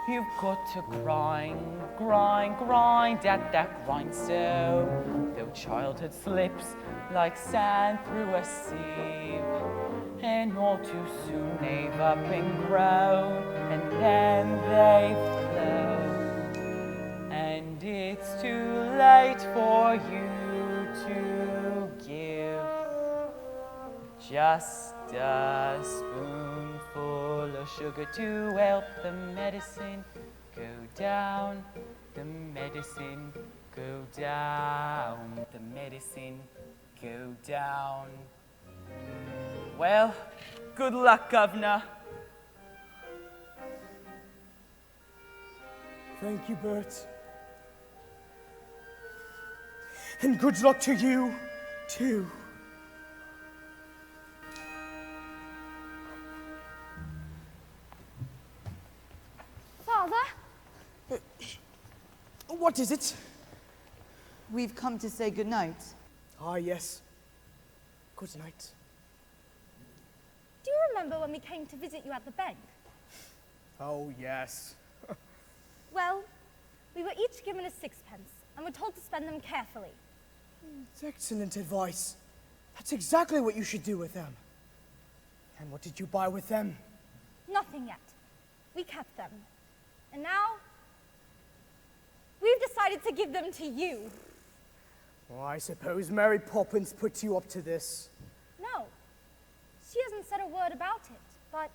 you've got to grind, grind, grind at that grindstone. Though childhood slips like sand through a sieve, and all too soon they've up and grown, and then they've flown. And it's too late for you to give just a spoonful of sugar to help the medicine go down, the medicine go down, the medicine go down. Well, good luck, Governor. Thank you, Bert. And good luck to you, too. Father? What is it? We've come to say goodnight. Ah, yes. Good night. Do you remember when we came to visit you at the bank? Oh, yes. Well, we were each given a sixpence and were told to spend them carefully. It's excellent advice. That's exactly what you should do with them. And what did you buy with them? Nothing yet. We kept them. And now, we've decided to give them to you. Well, I suppose Mary Poppins put you up to this. No. She hasn't said a word about it, but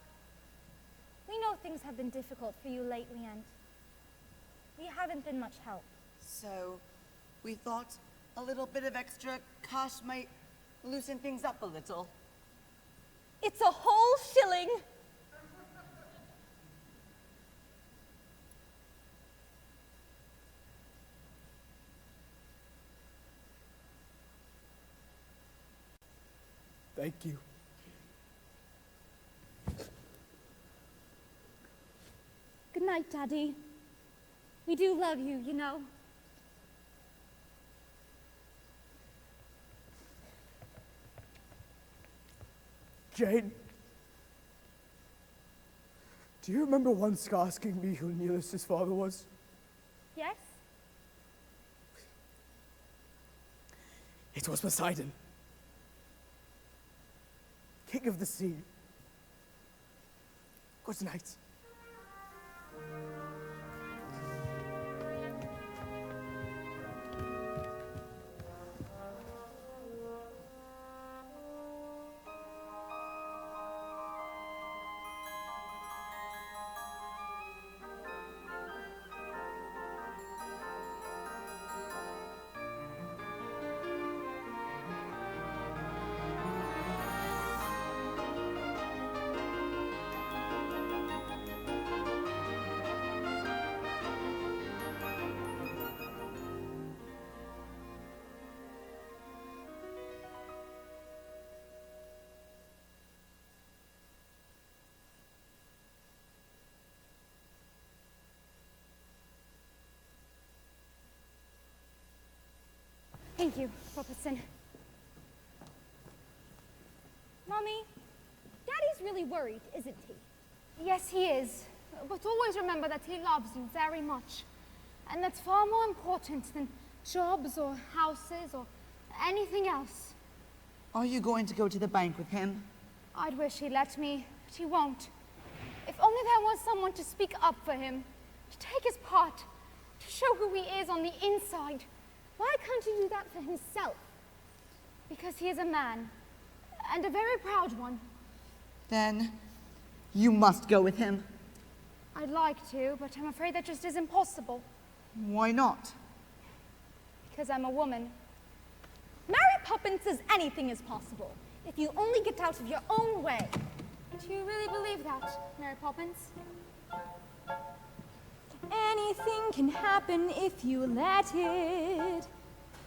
we know things have been difficult for you lately, and we haven't been much help. So, we thought a little bit of extra cash might loosen things up a little. It's a whole shilling. Thank you. Good night, Daddy. We do love you, you know. Jane, do you remember once asking me who Neleus' father was? Yes? It was Poseidon, king of the sea. Good night. Thank you, Robertson. Mommy, Daddy's really worried, isn't he? Yes, he is. But always remember that he loves you very much. And that's far more important than jobs or houses or anything else. Are you going to go to the bank with him? I'd wish he'd let me, but he won't. If only there was someone to speak up for him, to take his part, to show who he is on the inside. Why can't he do that for himself? Because he is a man, and a very proud one. Then you must go with him. I'd like to, but I'm afraid that just isn't possible. Why not? Because I'm a woman. Mary Poppins says anything is possible, if you only get out of your own way. Do you really believe that, Mary Poppins? Anything can happen if you let it.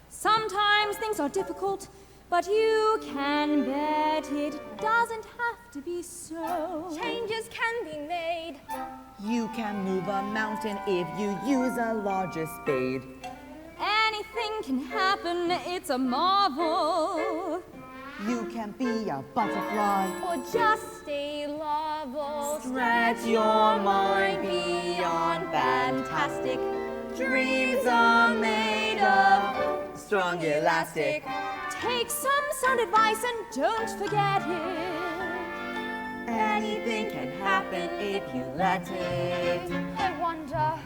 Sometimes things are difficult, but you can bet it doesn't have to be so. Changes can be made. You can move a mountain if you use a larger spade. Anything can happen, it's a marvel. You can be a butterfly Or just a larval. Stretch your mind beyond fantastic. Dreams are made of strong elastic. Take some sound advice and don't forget it. Anything can happen if you let it. I wonder.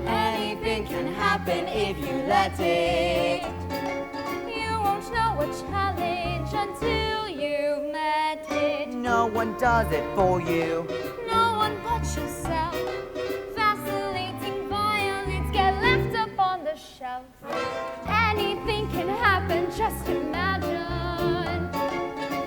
Anything can happen if you let it. You won't know a challenge until you've met it. No one does it for you. No one but yourself. Vacillating violins get left up on the shelf. Anything can happen, just imagine.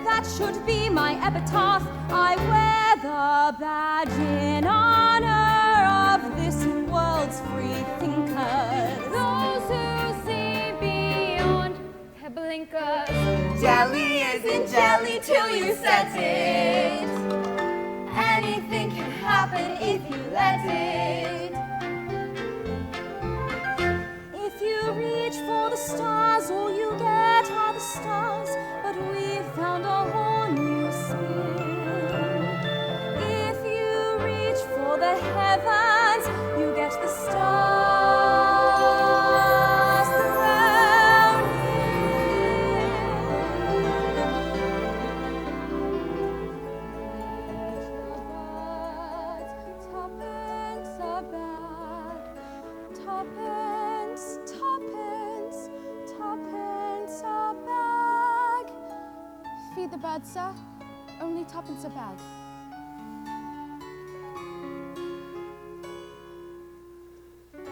That should be my epitaph. I wear the badge in honor of this world's free thinkers. Those who see beyond their blinkers. Jelly isn't jelly till you set it. Anything can happen if you let it. If you reach for the stars, all you get are the stars. But we've found a whole new spin. If you reach for the heavens, you get the stars thrown in. Tuppence a bag, tuppence, tuppence, tuppence a bag. Feed the birds, sir. Only tuppence a bag.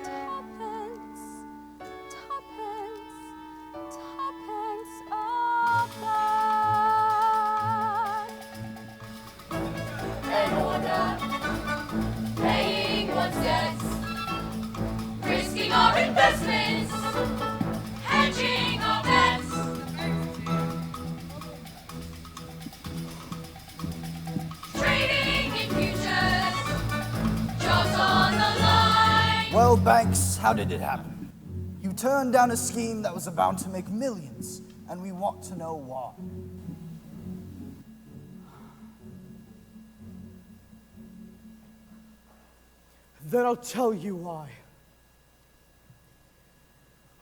Tuppence, tuppence, tuppence a bag. An order, paying one's debts, risking our investments, hedging our bets. Trading in futures, jobs on the line. Well, Banks, how did it happen? You turned down a scheme that was about to make millions, and we want to know why. Then I'll tell you why.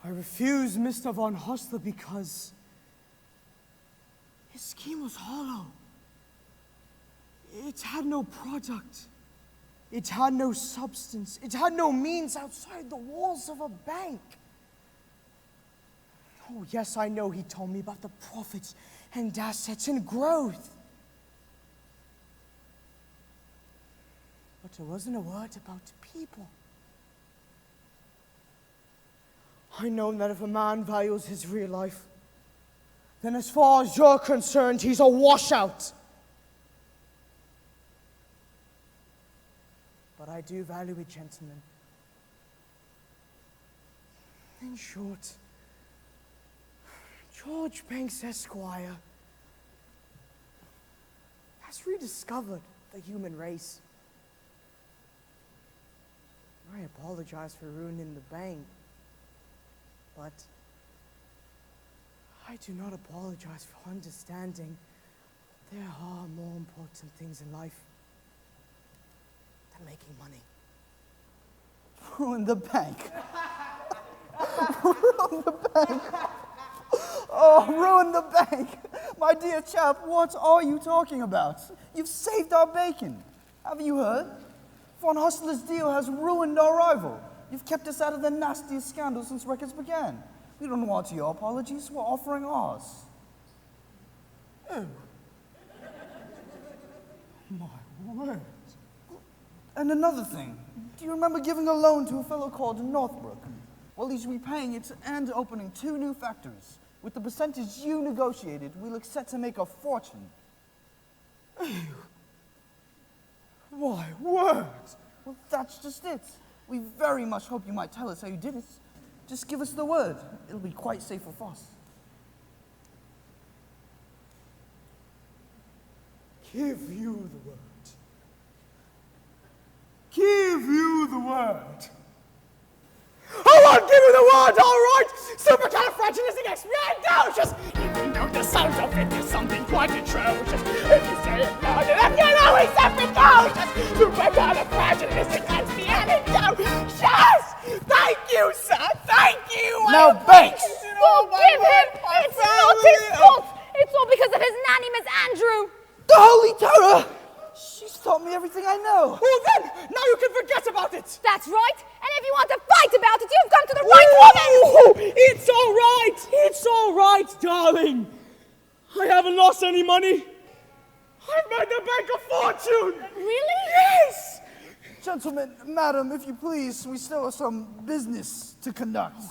I refused Mr. von Hostler because his scheme was hollow. It had no product. It had no substance. It had no means outside the walls of a bank. Oh, yes, I know he told me about the profits and assets and growth. But there wasn't a word about people. I know that if a man values his real life, then as far as you're concerned, he's a washout. But I do value it, gentlemen. In short, George Banks Esquire has rediscovered the human race. I apologize for ruining the bank, but I do not apologize for understanding there are more important things in life than making money. Ruin the bank. Ruin the bank. Oh, ruin the bank. My dear chap, what are you talking about? You've saved our bacon. Haven't you heard? Von Hostler's deal has ruined our rival. You've kept us out of the nastiest scandal since records began. We don't want your apologies. We're offering ours. Oh. My word. And another thing. Do you remember giving a loan to a fellow called Northbrook? Well, he's repaying it and opening 2 new factories. With the percentage you negotiated, we look set to make a fortune. Why, words? Well, that's just it. We very much hope you might tell us how you did it. Just give us the word. It'll be quite safe for us. Give you the word. Give you the word. I won't give you the word, all right! Supercalifragilisticexpialidocious! Even though the sound of it is something quite atrocious. If you say it loud enough, you'll always have precocious! Supercalifragilisticexpialidocious! Thank you, sir! Thank you! Now, Banks! Forgive him! It's not his fault! It's all because of his nanny, Miss Andrew! The Holy Terror! She's taught me everything I know. Well then, now you can forget about it! That's right! And if you want to fight about it, you've come to the right woman! It's all right! It's all right, darling! I haven't lost any money. I've made the bank a fortune! Really? Yes! Gentlemen, madam, if you please, we still have some business to conduct.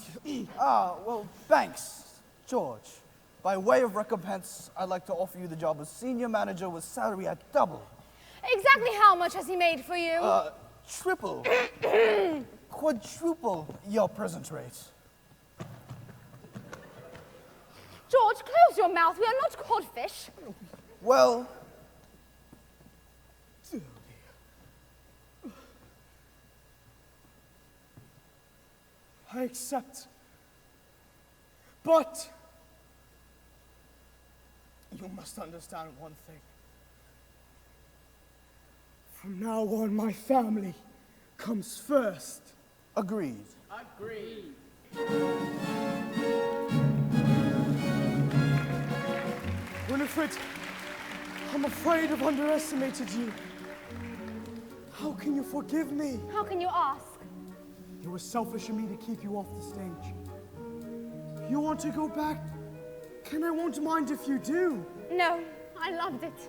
Well, Banks, George, by way of recompense, I'd like to offer you the job of senior manager with salary at double. Exactly how much has he made for you? Triple, quadruple your present rate. George, close your mouth. We are not codfish. Well, I accept. But you must understand one thing. From now on, my family comes first. Agreed. Agreed. Winifred, I'm afraid I've underestimated you. How can you forgive me? How can you ask? It was selfish of me to keep you off the stage. You want to go back? And I won't mind if you do. No, I loved it.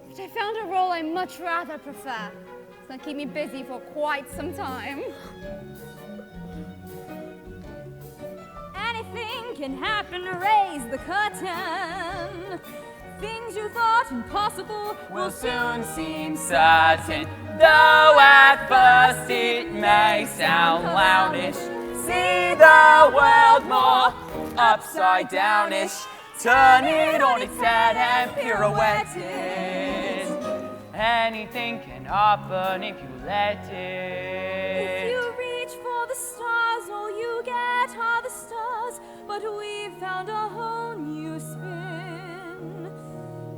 But I found a role I much rather prefer. It's going to keep me busy for quite some time. Anything can happen, raise the curtain. Things you thought impossible Will soon seem certain, though at first it may sound clownish. See the world more upside downish. Turn it on its head and pirouette it. Anything can happen if you let it. If you reach for the stars, all you get are the stars. But we've found a whole new spin.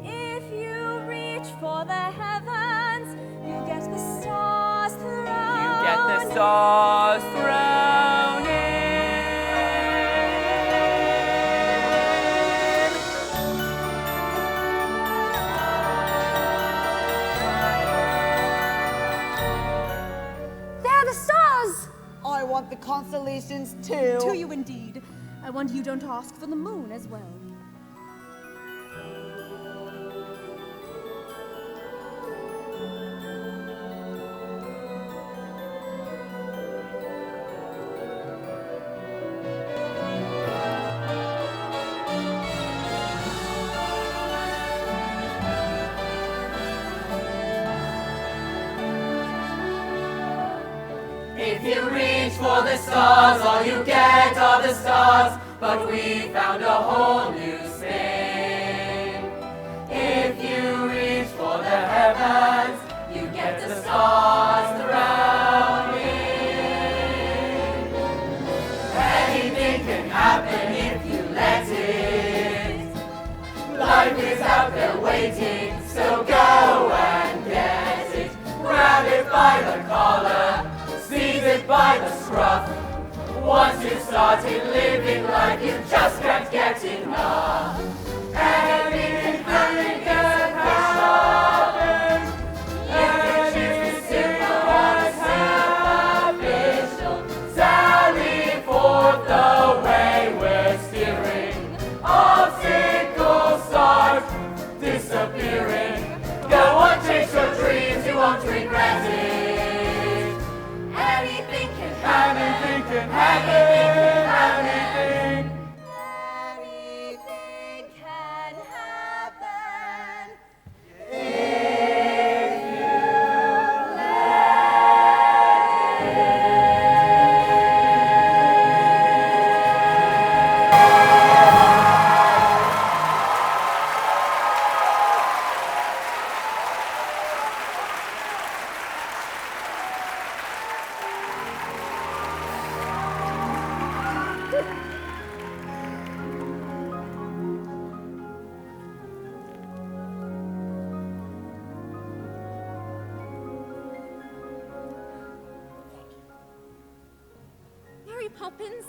If you reach for the heavens, you get the stars thrown. You get the stars thrown in. They're the stars! I want the constellations too. To you indeed. I wonder you don't ask for the moon as well. If you reach for the stars, all you get are the stars. But we found a whole new spin. If you reach for the heavens, you get the stars thrown in. Anything can happen if you let it. Life is out there waiting, so go and get it. Grab it by the collar, seize it by the scruff. Once you've started living life, you just can't get enough. Anything can happen. If you choose to simple as official, sally forth the way we're steering. Obstacles start disappearing. Go on, chase your dreams, you won't regret it. Anything can happen. Anything can happen. Anything can happen. Poppins.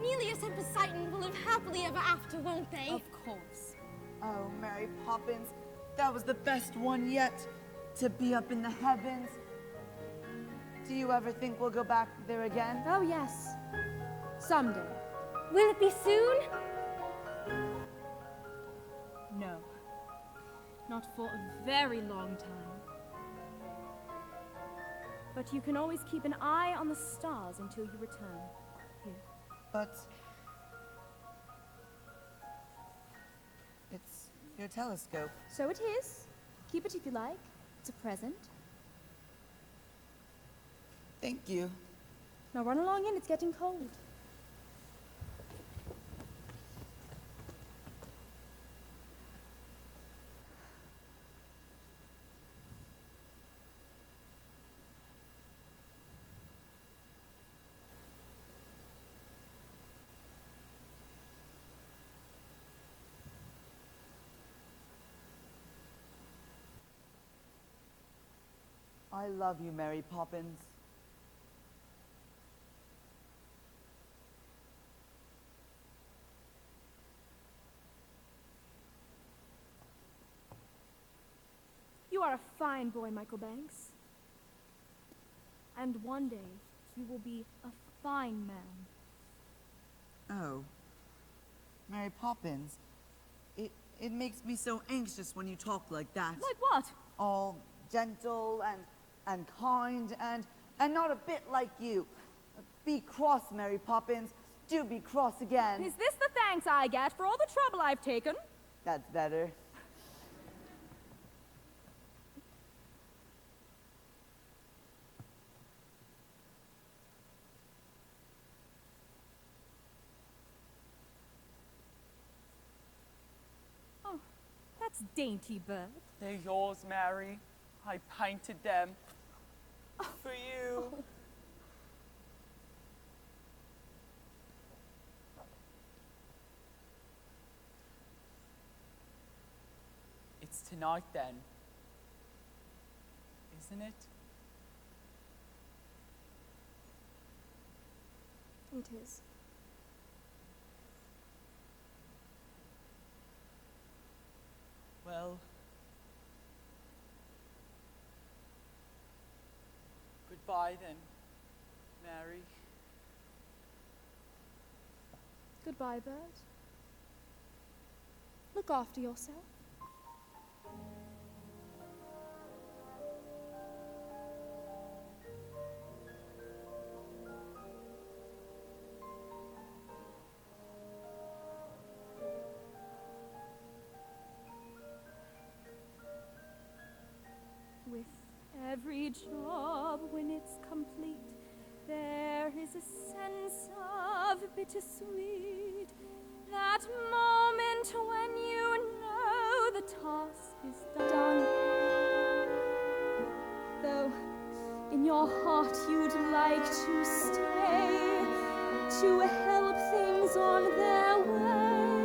Neleus and Poseidon will live happily ever after, won't they? Of course. Oh, Mary Poppins, that was the best one yet. To be up in the heavens. Do you ever think we'll go back there again? Oh, yes. Someday. Will it be soon? No. Not for a very long time. But you can always keep an eye on the stars until you return. Here. But it's your telescope. So it is. Keep it if you like. It's a present. Thank you. Now run along in, it's getting cold. I love you, Mary Poppins. You are a fine boy, Michael Banks. And one day, you will be a fine man. Oh. Mary Poppins, it makes me so anxious when you talk like that. Like what? All gentle and kind and not a bit like you. Be cross, Mary Poppins. Do be cross again. Is this the thanks I get for all the trouble I've taken? That's better. Oh, that's dainty, Bert. They're yours, Mary. I painted them. For you. It's tonight then, isn't it? It is. Well, goodbye then, Mary. Goodbye, Bert. Look after yourself. With every job, when it's complete, there is a sense of bittersweet. That moment when you know the task is done. Though in your heart you'd like to stay, to help things on their way.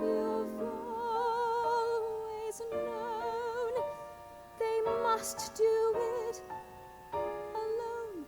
You've always known they must do it alone.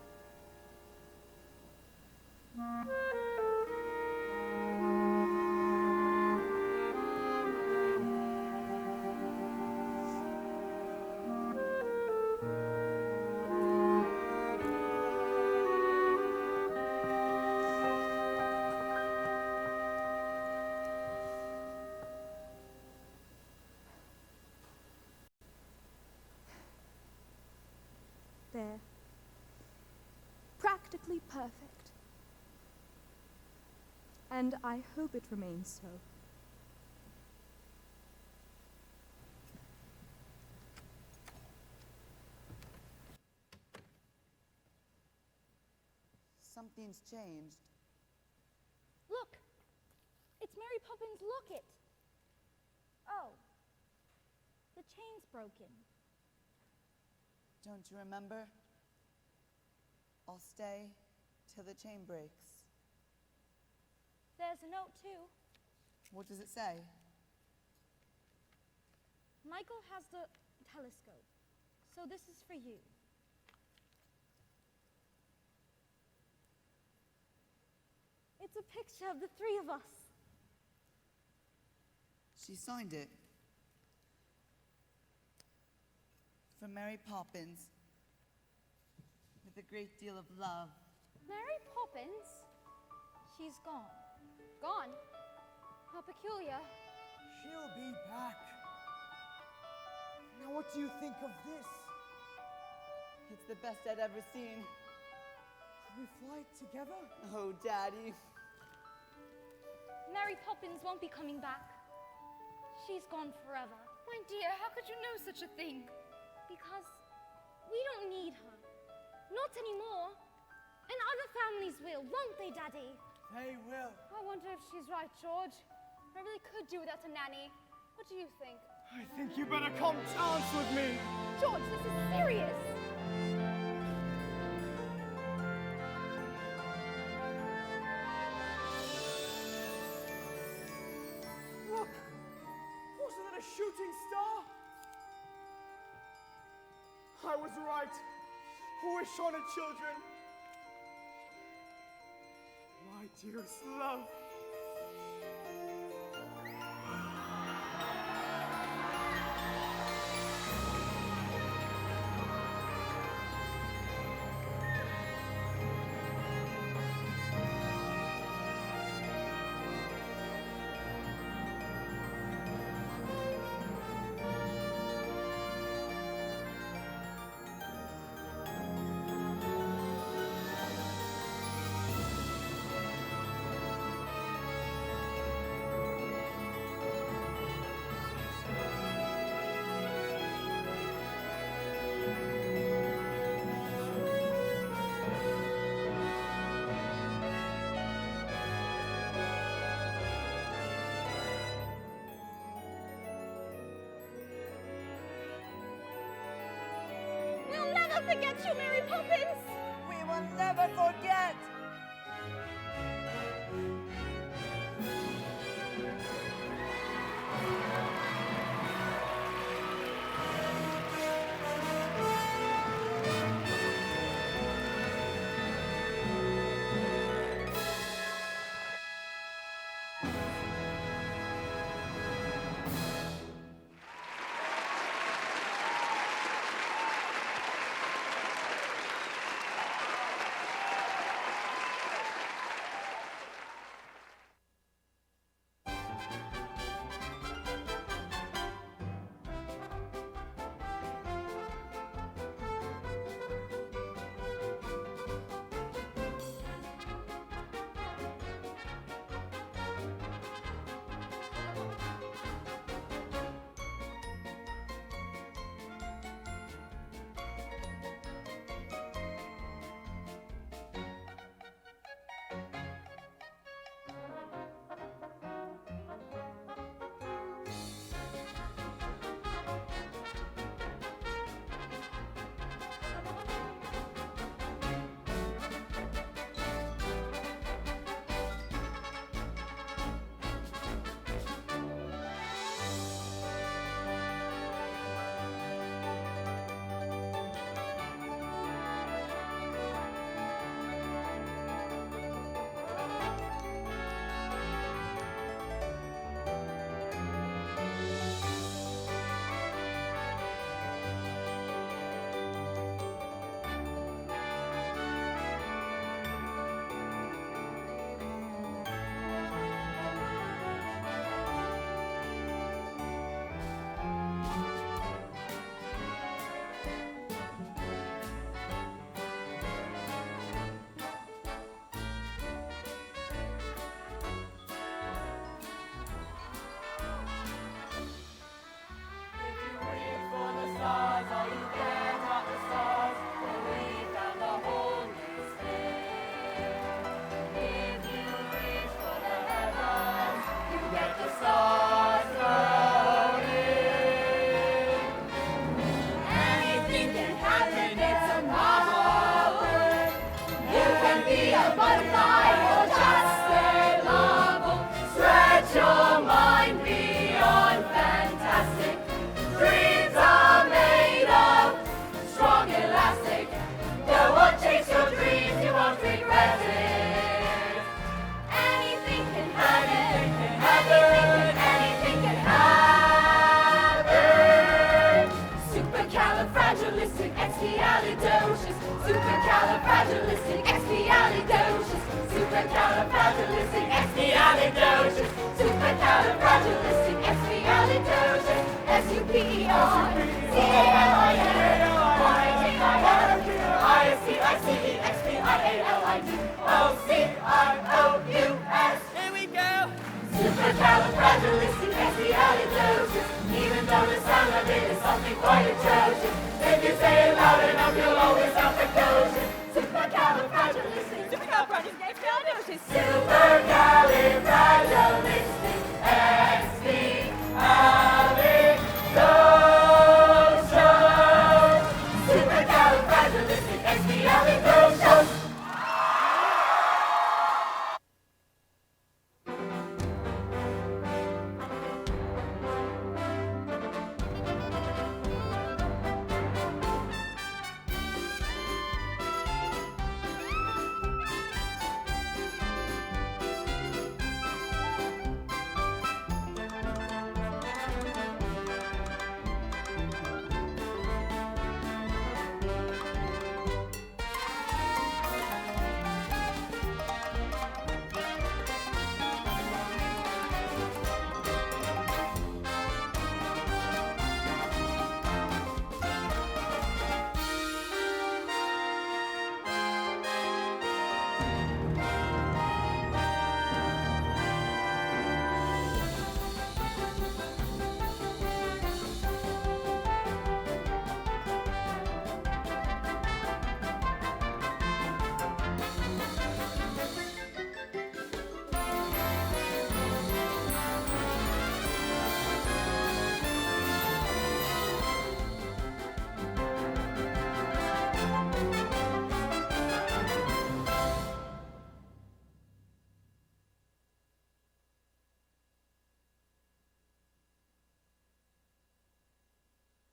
There. Practically perfect. And I hope it remains so. Something's changed. Look! It's Mary Poppins' locket! Oh. The chain's broken. Don't you remember? I'll stay till the chain breaks. There's a note, too. What does it say? Michael has the telescope, so this is for you. picture of the three of us. She signed it. For Mary Poppins. With a great deal of love. Mary Poppins? She's gone. Gone? How peculiar. She'll be back. Now what do you think of this? It's the best I'd ever seen. Could we fly together? Oh, Daddy. Mary Poppins won't be coming back. She's gone forever. My dear, how could you know such a thing? Because we don't need her. Not anymore. And other families will, won't they, Daddy? They will. I wonder if she's right, George. I really could do without a nanny. What do you think? I think you better come dance with me. George, this is serious. Look! Wasn't it a shooting star? I was right. Wish on it, children. My dearest love. Forget you, Mary Poppins! We will never forget! S-U-P-E-R-K-I-N-G-O-C-R-O-U-S. Here we go. Supercalifragilisticexpialidocious. Even though the sound of it is something quite atrocious. If you say it loud enough, you'll always sound precocious. Supercalifragilistic. Supercalifragilistic.